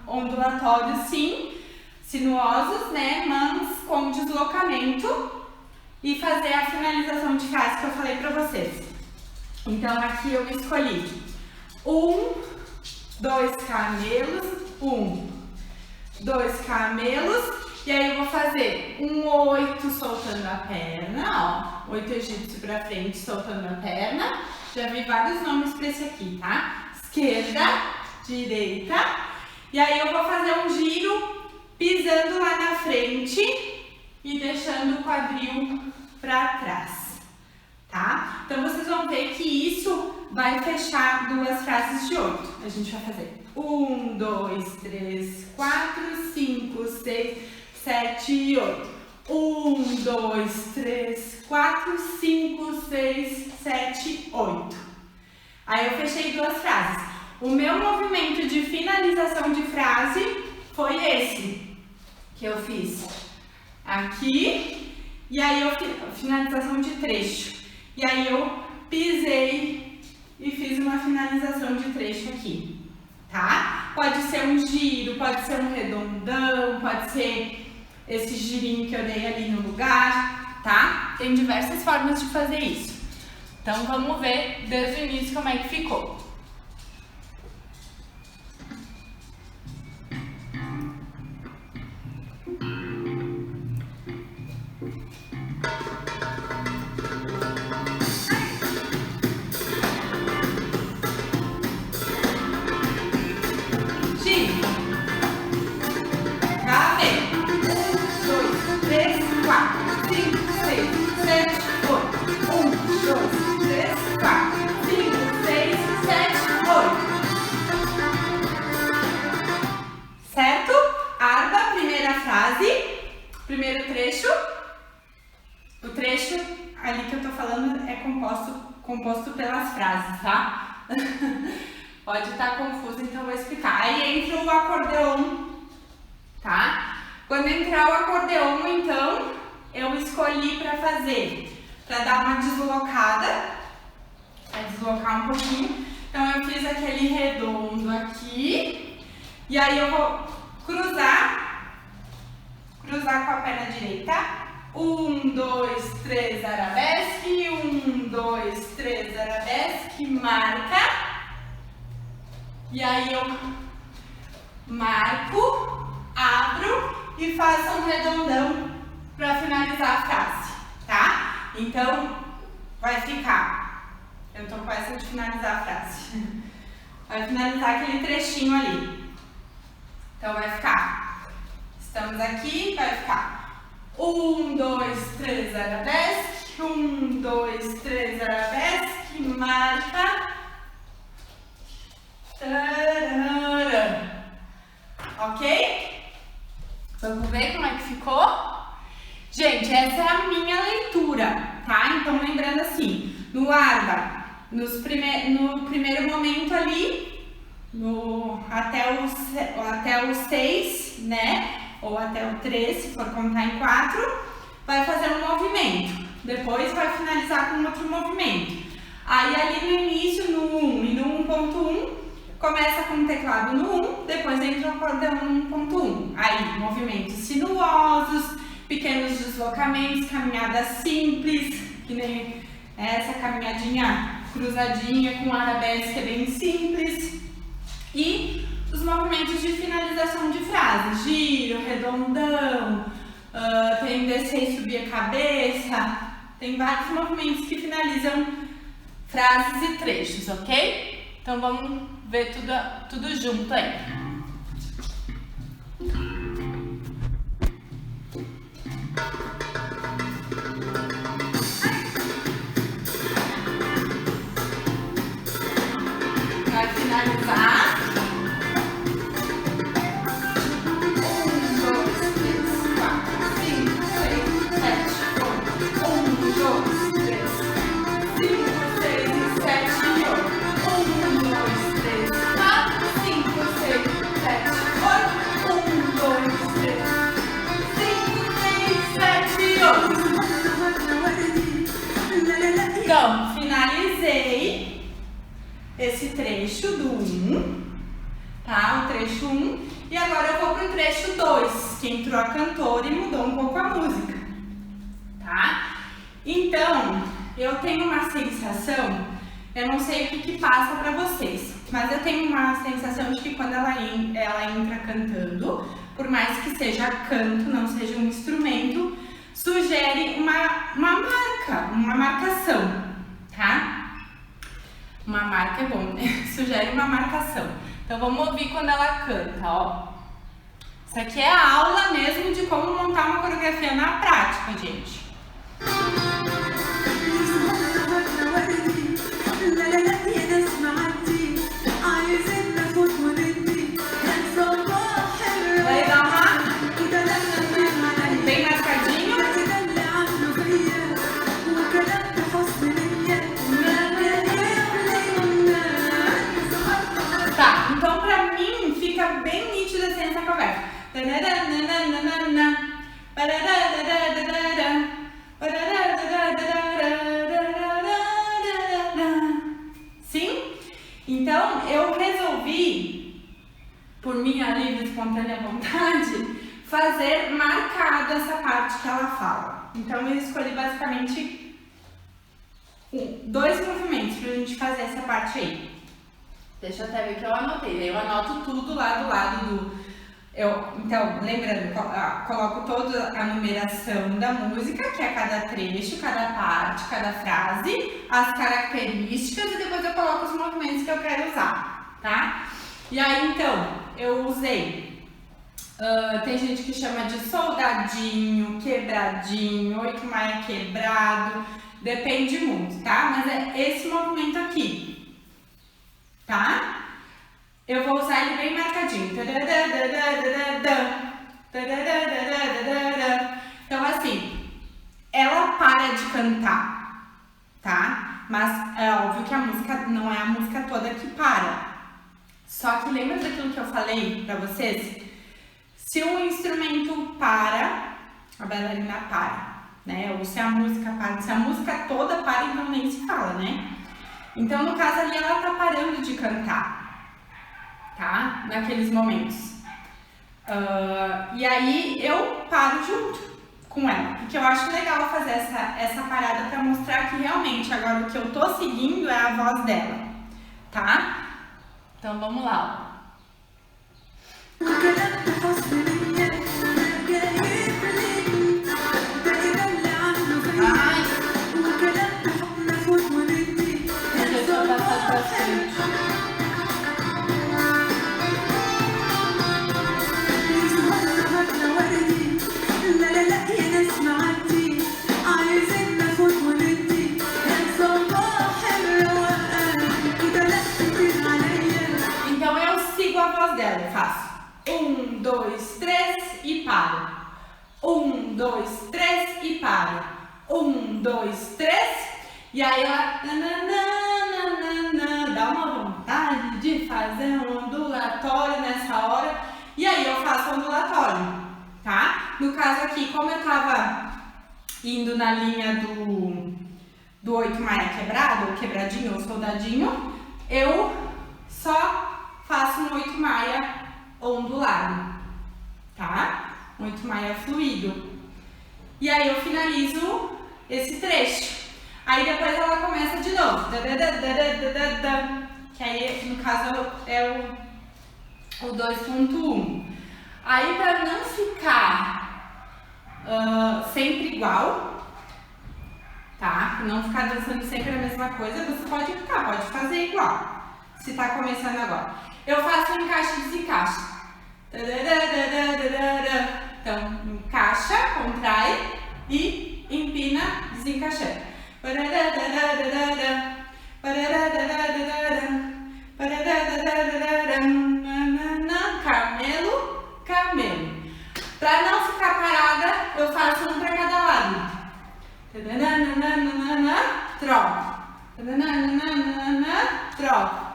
ondulatórios, sim, sinuosos, né? Mas com deslocamento. E fazer a finalização de frase que eu falei pra vocês. Então aqui eu escolhi 1, 2 camelos, 1, 2 camelos, e aí eu vou fazer um 8 soltando a perna, ó, 8 egípcio pra frente soltando a perna. Já vi vários nomes pra esse aqui, tá? Esquerda, direita, e aí eu vou fazer um giro pisando lá na frente e deixando o quadril para trás, tá? Então vocês vão ver que isso vai fechar duas frases de 8. A gente vai fazer 1, 2, 3, 4, 5, 6, 7 e 8. 1, 2, 3, 4, 5, 6, 7, 8. Aí eu fechei duas frases. O meu movimento de finalização de frase foi esse que eu fiz aqui, e aí eu finalização de trecho, e aí eu pisei e fiz uma finalização de trecho aqui, tá? Pode ser um giro, pode ser um redondão, pode ser esse girinho que eu dei ali no lugar, tá? Tem diversas formas de fazer isso. Então vamos ver desde o início como é que ficou. Primeiro trecho, o trecho ali que eu tô falando é composto pelas frases, tá? Pode estar confuso, então eu vou explicar. Aí entra o acordeon, tá? Quando entrar o acordeon, então, eu escolhi pra fazer, pra dar uma deslocada, pra deslocar um pouquinho. Então eu fiz aquele redondo aqui, e aí eu vou cruzar com a perna direita. 1, 2, 3, arabesque. 1, 2, 3, arabesque. Marca. E aí eu marco, abro e faço um redondão para finalizar a frase, tá? Então, vai ficar. Eu tô com essa de finalizar a frase. Vai finalizar aquele trechinho ali. Então, vai ficar. Estamos aqui, vai ficar 1, 2, 3, arabesque, 1, 2, 3, arabesque, marca, tarará. Ok? Vamos ver como é que ficou? Gente, essa é a minha leitura, tá? Então, lembrando assim, no arba, no primeiro momento ali, até o 6, né? Ou até o 3, se for contar em 4, vai fazer um movimento. Depois vai finalizar com outro movimento. Aí ali no início, no 1 e no 1.1, começa com o teclado no 1, depois entra o acordeão no 1.1. Aí, movimentos sinuosos, pequenos deslocamentos, caminhadas simples, que nem essa caminhadinha cruzadinha com arabesque é bem simples. E os movimentos de finalização de frases, giro, redondão, tem descer e subir a cabeça, tem vários movimentos que finalizam frases e trechos, ok? Então vamos ver tudo junto aí. Vai finalizar. 1, 2, 3, 4, 5, 6, 7, 8. 1, 2, 3, 5, 6 e 7 e 8. 1, 2, 3, 4, 5, 6, 7, 8. 1, 2, 3, 5, 6, 7 e 8. Então, finalizei esse trecho do 1, tá? O trecho 1. E agora eu vou pro trecho 2, que entrou a cantora e mudou um pouco a música, tá? Então, eu tenho uma sensação, eu não sei o que passa pra vocês, mas eu tenho uma sensação de que quando ela entra cantando, por mais que seja canto, não seja um instrumento, sugere uma marca, uma marcação, tá? Uma marca é bom, né? Sugere uma marcação. Então vamos ouvir quando ela canta, ó. Isso aqui é a aula mesmo de como montar uma coreografia na prática, gente. Vai dar uma bem marcadinho. Tá, então pra mim fica bem nítida assim essa conversa. Sim? Então eu resolvi, por minha livre e espontânea vontade, fazer marcado essa parte que ela fala. Então eu escolhi basicamente 2 movimentos pra gente fazer essa parte aí. Deixa eu até ver que eu anotei. Eu anoto tudo lá do lado do... Então, lembrando, coloco toda a numeração da música, que é cada trecho, cada parte, cada frase, as características e depois eu coloco os movimentos que eu quero usar, tá? E aí, então, eu usei... tem gente que chama de soldadinho, quebradinho, 8 maia quebrado, depende muito, tá? Mas é esse movimento aqui, tá? Eu vou usar ele bem marcadinho. Então, assim, ela para de cantar, tá? Mas é óbvio que a música não é a música toda que para. Só que lembra daquilo que eu falei pra vocês? Se um instrumento para, a bailarina para, né? Ou se a música para. Se a música toda para, então nem se fala, né? Então, no caso ali, ela tá parando de cantar, tá? Naqueles momentos. E aí, eu paro junto com ela, porque eu acho legal fazer essa parada pra mostrar que realmente agora o que eu tô seguindo é a voz dela, tá? Então, vamos lá, ó. Então eu sigo a voz dela, eu faço 1, 2, 3 e paro. 1, 2, 3 e paro. 1, 2, 3 e aí ela dá uma vontade de fazer um ondulatório nessa hora e aí eu faço ondulatório, tá? No caso aqui, como eu tava indo na linha do 8 maia quebrado, ou quebradinho, ou soldadinho, eu só faço um 8 maia ondulado, tá? Um 8 maia fluido. E aí eu finalizo esse trecho. Aí depois ela começa de novo. Que aí, no caso, é o 2.1. Aí, para não ficar sempre igual, tá? Não ficar dançando sempre a mesma coisa, você pode fazer igual. Se tá começando agora. Eu faço um encaixe e desencaixe. Então, encaixa, contrai e empina, desencaixando. Camelo, camelo. Para não ficar parada, eu faço um para cada lado. Troca. Troca.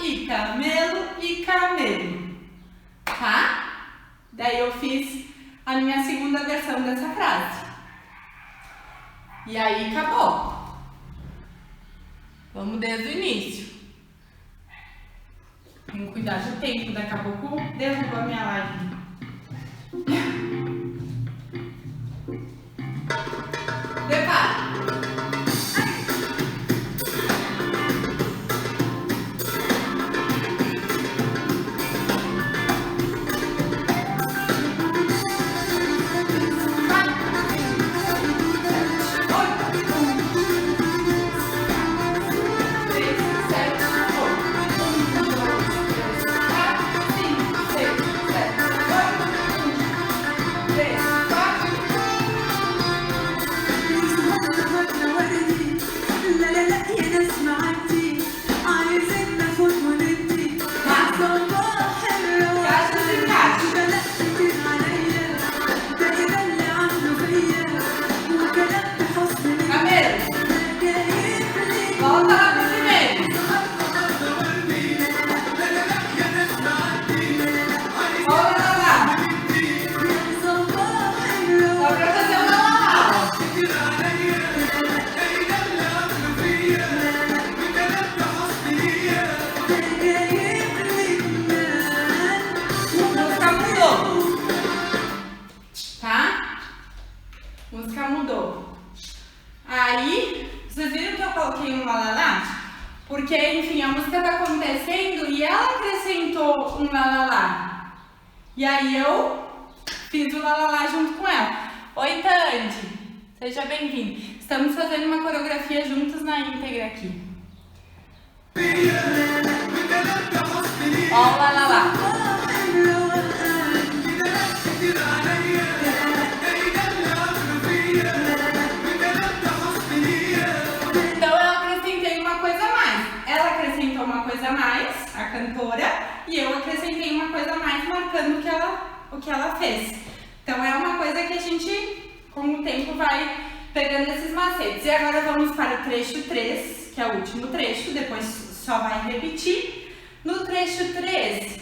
E camelo e camelo. Tá? Daí eu fiz a minha segunda versão dessa frase. E aí acabou. Vamos desde o início. Tem que cuidar do tempo, daqui a pouco derruba a minha live. Prepara. Porque, enfim, a música tá acontecendo e ela acrescentou um lalala. E aí eu fiz o lalala junto com ela. Oi, Tandy. Seja bem-vindo. Estamos fazendo uma coreografia juntos na íntegra aqui. Ó o lalala. Uma coisa a mais, a cantora, e eu acrescentei uma coisa a mais marcando o que ela fez. Então é uma coisa que a gente, com o tempo, vai pegando esses macetes. E agora vamos para o trecho 3, que é o último trecho, depois só vai repetir. No trecho 3,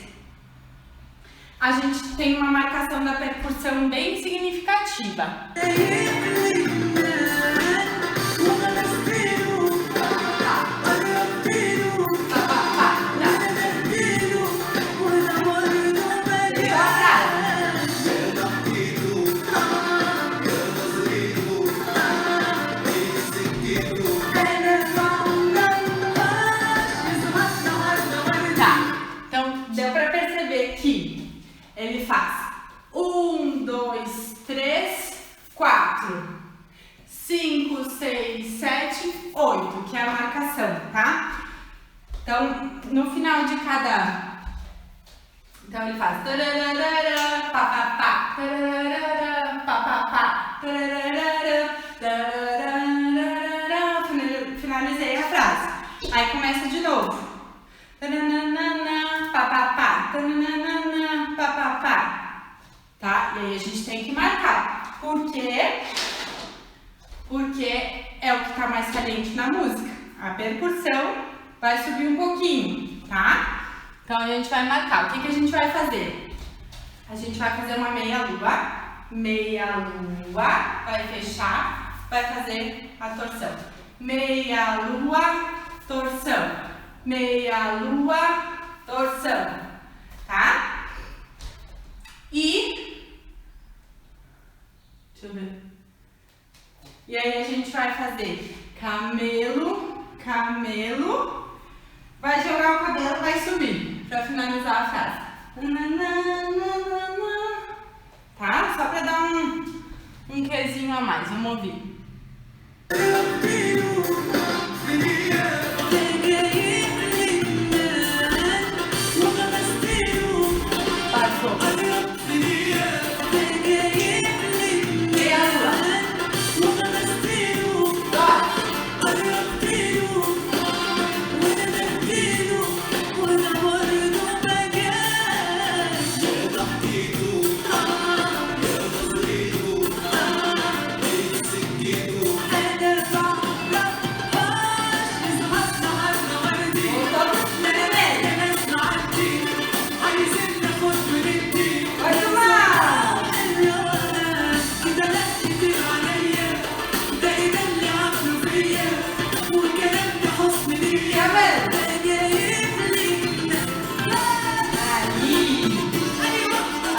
a gente tem uma marcação da percussão bem significativa. Ele faz 1, 2, 3, 4, 5, 6, 7, 8, que é a marcação, tá? Então, no final de cada... Então, ele faz... Finalizei a frase. Aí começa de novo. Tá? E aí a gente tem que marcar. Por quê? Porque é o que tá mais caliente na música. A percussão vai subir um pouquinho, tá? Então a gente vai marcar. O que a gente vai fazer? A gente vai fazer uma meia lua. Meia lua, vai fechar vai fazer a torção. Meia lua, torção. Meia lua, torção. Tá? E... deixa eu ver. E aí a gente vai fazer camelo, camelo. Vai jogar o cabelo, vai subir. Pra finalizar a frase. Tá? Só pra dar um quezinho a mais. Vamos ouvir.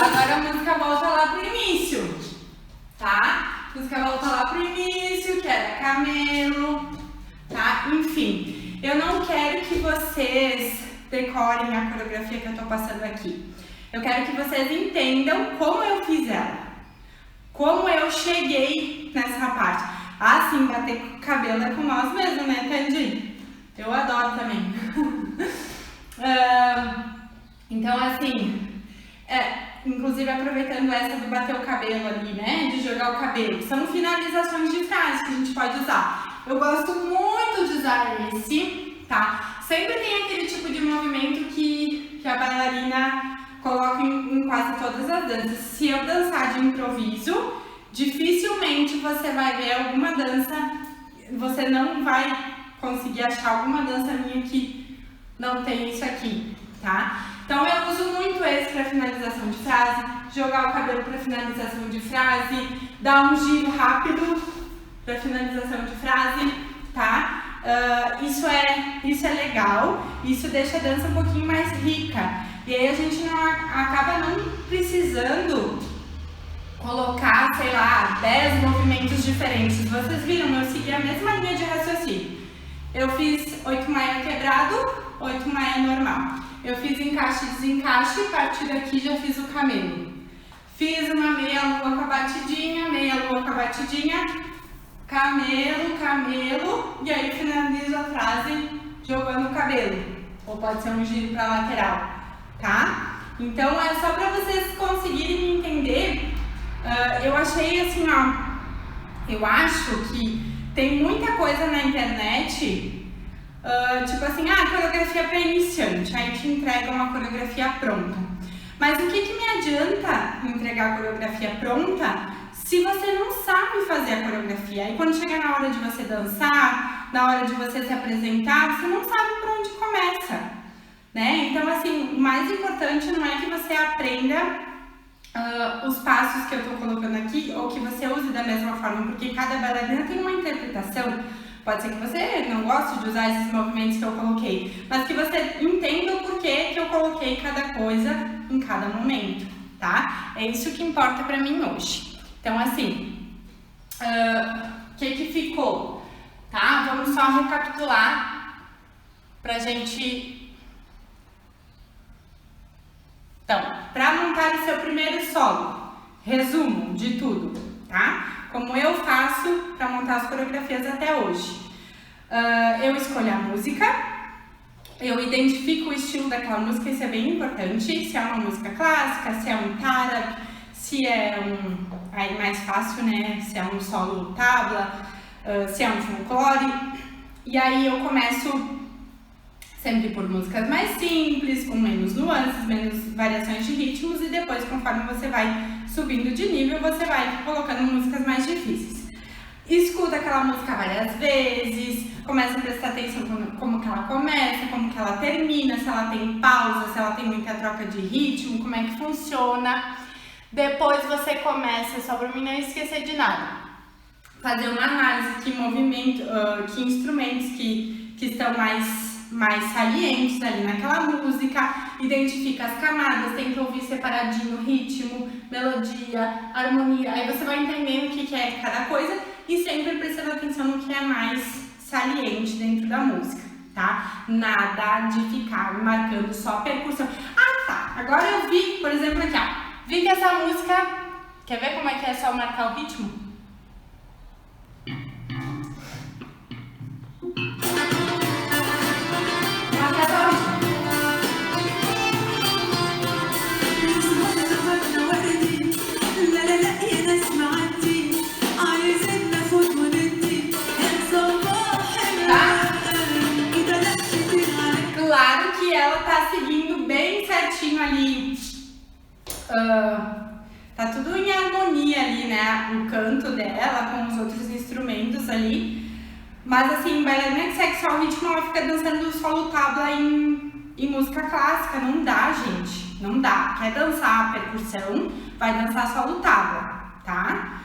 Agora a música volta lá pro início, tá? A música volta lá pro início, que era camelo, tá? Enfim, eu não quero que vocês decorem a coreografia que eu tô passando aqui. Eu quero que vocês entendam como eu fiz ela, como eu cheguei nessa parte. Ah, sim, bater cabelo é com nós mesmo, né, Tandy? Eu adoro também. Então, assim, inclusive aproveitando essa do bater o cabelo ali, né, de jogar o cabelo, são finalizações de frases que a gente pode usar. Eu gosto muito de usar esse, tá? Sempre tem aquele tipo de movimento que a bailarina coloca em quase todas as danças. Se eu dançar de improviso, dificilmente você vai ver alguma dança, você não vai conseguir achar alguma dança minha que não tem isso aqui, tá? Então eu uso muito esse para finalização de frase, jogar o cabelo para finalização de frase, dar um giro rápido para finalização de frase, tá? Isso é legal, isso deixa a dança um pouquinho mais rica. E aí a gente acaba não precisando colocar, sei lá, 10 movimentos diferentes. Vocês viram, eu segui a mesma linha de raciocínio. Eu fiz 8 maia quebrado, 8 maia normal. Eu fiz encaixe e desencaixe, a partir daqui já fiz o camelo. Fiz uma meia lua com a batidinha, meia lua com a batidinha, camelo, camelo, e aí finalizo a frase jogando o cabelo. Ou pode ser um giro para lateral, tá? Então é só para vocês conseguirem entender. Eu achei assim, ó, eu acho que tem muita coisa na internet, tipo assim, coreografia para iniciante, aí te entrega uma coreografia pronta. Mas o que me adianta entregar a coreografia pronta se você não sabe fazer a coreografia? E quando chegar na hora de você dançar, na hora de você se apresentar, você não sabe por onde começa, né? Então, assim, o mais importante não é que você aprenda os passos que eu tô colocando aqui, ou que você use da mesma forma, porque cada bailarina tem uma interpretação. Pode ser que você não goste de usar esses movimentos que eu coloquei, mas que você entenda o porquê que eu coloquei cada coisa em cada momento, tá? É isso que importa pra mim hoje. Então, assim, o que ficou, tá? Vamos só recapitular pra gente... Então, para montar o seu primeiro solo, resumo de tudo, tá? Como eu faço para montar as coreografias até hoje. Eu escolho a música, eu identifico o estilo daquela música, isso é bem importante, se é uma música clássica, se é um tarab, se é aí mais fácil, né? Se é um solo tabla, se é um folclore. E aí eu começo sempre por músicas mais simples, com menos nuances, menos variações de ritmos, e depois, conforme você vai subindo de nível, você vai colocando músicas mais difíceis. Escuta aquela música várias vezes, começa a prestar atenção como que ela começa, como que ela termina, se ela tem pausa, se ela tem muita troca de ritmo, como é que funciona. Depois você começa, só pra mim não esquecer de nada. fazer uma análise, que movimento, que instrumentos que estão mais salientes ali naquela música, identifica as camadas, tenta ouvir separadinho, ritmo, melodia, harmonia, aí você vai entendendo o que é cada coisa e sempre prestando atenção no que é mais saliente dentro da música, tá? Nada de ficar marcando só percussão. Ah, tá, agora eu vi, por exemplo, aqui, ó, vi que essa música, quer ver como é que é só marcar o ritmo? Claro que ela tá seguindo bem certinho ali, tá tudo em harmonia ali, né, o canto dela com os outros instrumentos ali, mas assim, bailarina que segue só o ritmo, ela fica dançando solo tabla em música clássica, não dá, gente, não dá. Quer dançar a percussão, vai dançar solo tabla, tá?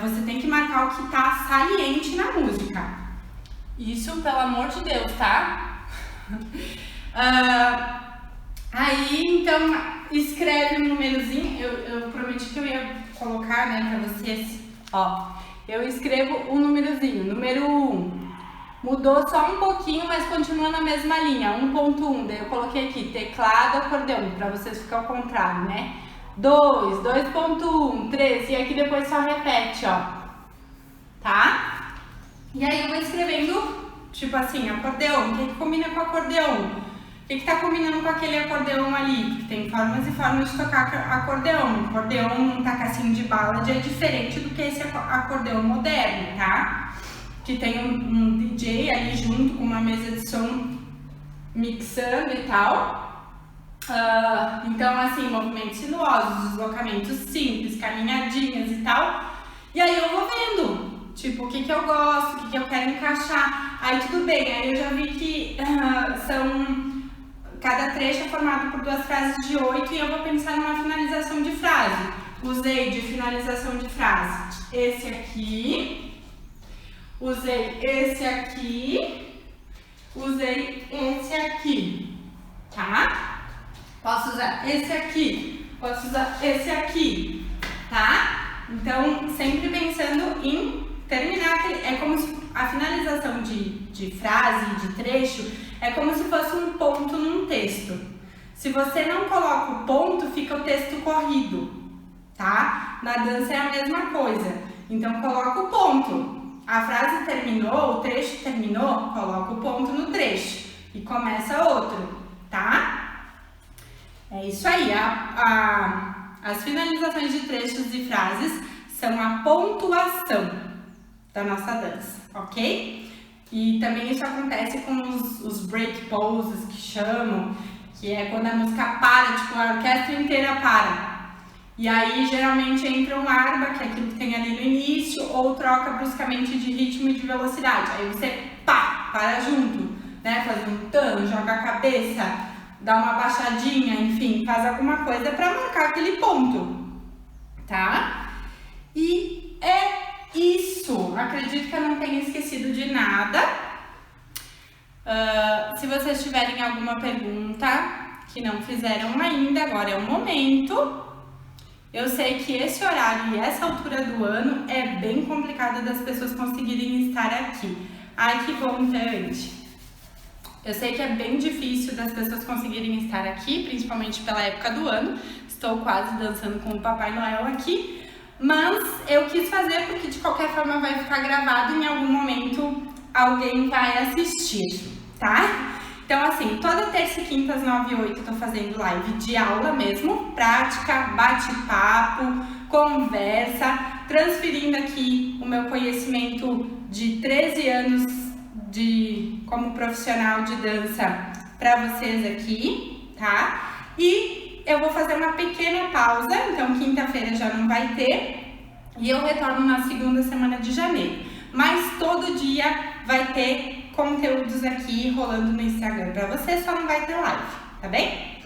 Você tem que marcar o que tá saliente na música. Isso, pelo amor de Deus, tá? Aí, então, escreve um númerozinho. Eu prometi que eu ia colocar, né, pra vocês. Ó, eu escrevo um númerozinho. Número 1. Mudou só um pouquinho, mas continua na mesma linha. 1.1. Daí eu coloquei aqui teclado, acordeão, pra vocês ficar ao contrário, né? 2, 2.1, 3. E aqui depois só repete, ó. Tá? E aí eu vou escrevendo, tipo assim, acordeão. O que combina com acordeão? O que tá combinando com aquele acordeão ali? Porque tem formas e formas de tocar acordeão. O acordeão num tacacinho de ballad é diferente do que esse acordeão moderno, tá? Que tem um DJ ali junto com uma mesa de som mixando e tal. Então, assim, movimentos sinuosos, deslocamentos simples, caminhadinhas e tal. E aí eu vou vendo, tipo, o que eu gosto, o que eu quero encaixar. Aí tudo bem, aí eu já vi que cada trecho é formado por 2 frases de 8 e eu vou pensar numa finalização de frase. Usei de finalização de frase esse aqui, usei esse aqui, usei esse aqui, tá? Posso usar esse aqui, posso usar esse aqui, tá? Então, sempre pensando em terminar, é como se a finalização de frase, de trecho, é como se fosse um ponto num texto. Se você não coloca o ponto, fica o texto corrido, tá? Na dança é a mesma coisa. Então, coloca o ponto. A frase terminou, o trecho terminou, coloca o ponto no trecho e começa outro, tá? É isso aí. As finalizações de trechos e frases são a pontuação da nossa dança, ok? E também isso acontece com os break poses, que chamam, que é quando a música para, tipo, a orquestra inteira para. E aí, geralmente, entra um arba, que é aquilo que tem ali no início, ou troca bruscamente de ritmo e de velocidade. Aí você para junto, né? Faz um tan, joga a cabeça, dá uma baixadinha, enfim, faz alguma coisa para marcar aquele ponto, tá? E é isso. Acredito que eu não tenha esquecido de nada. Se vocês tiverem alguma pergunta que não fizeram ainda, agora é o momento. Eu sei que esse horário e essa altura do ano é bem complicado das pessoas conseguirem estar aqui. Ai, que bom, gente. Eu sei que é bem difícil das pessoas conseguirem estar aqui, principalmente pela época do ano. Estou quase dançando com o Papai Noel aqui. Mas eu quis fazer porque de qualquer forma vai ficar gravado e em algum momento alguém vai assistir, tá? Então assim, toda terça e quinta às 9 e 8 eu tô fazendo live de aula mesmo, prática, bate-papo, conversa, transferindo aqui o meu conhecimento de 13 anos como profissional de dança para vocês aqui, tá? E eu vou fazer uma pequena pausa, então quinta-feira já não vai ter, e eu retorno na segunda semana de janeiro. Mas todo dia vai ter conteúdos aqui rolando no Instagram para você, só não vai ter live, tá bem?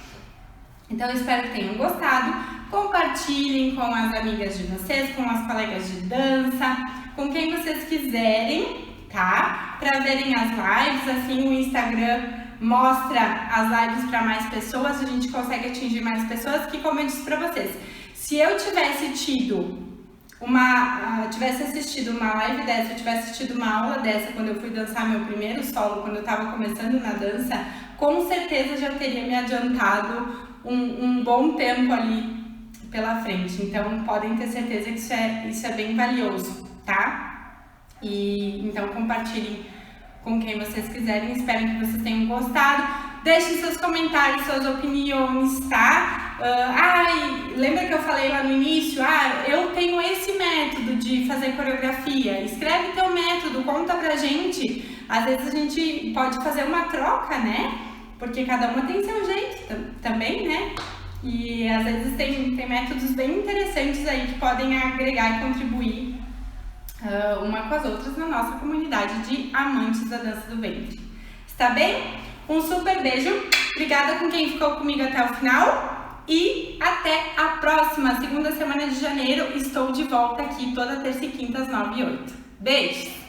Então eu espero que tenham gostado, compartilhem com as amigas de vocês, com as colegas de dança, com quem vocês quiserem, tá? Para verem as lives, assim o Instagram mostra as lives para mais pessoas, a gente consegue atingir mais pessoas, que como eu disse para vocês, se eu tivesse assistido uma live dessa, eu tivesse assistido uma aula dessa quando eu fui dançar meu primeiro solo, quando eu estava começando na dança, com certeza já teria me adiantado um bom tempo ali pela frente. Então podem ter certeza que isso é bem valioso, tá? E então compartilhem com quem vocês quiserem, espero que vocês tenham gostado. Deixem seus comentários, suas opiniões, tá? Lembra que eu falei lá no início? Eu tenho esse método de fazer coreografia. Escreve teu método, conta pra gente. Às vezes a gente pode fazer uma troca, né? Porque cada uma tem seu jeito também, né? E às vezes tem métodos bem interessantes aí que podem agregar e contribuir uma com as outras na nossa comunidade de amantes da dança do ventre. Está bem? Um super beijo, obrigada com quem ficou comigo até o final e até a próxima, segunda semana de janeiro, estou de volta aqui toda terça e quinta às 9h e 8h. Beijos!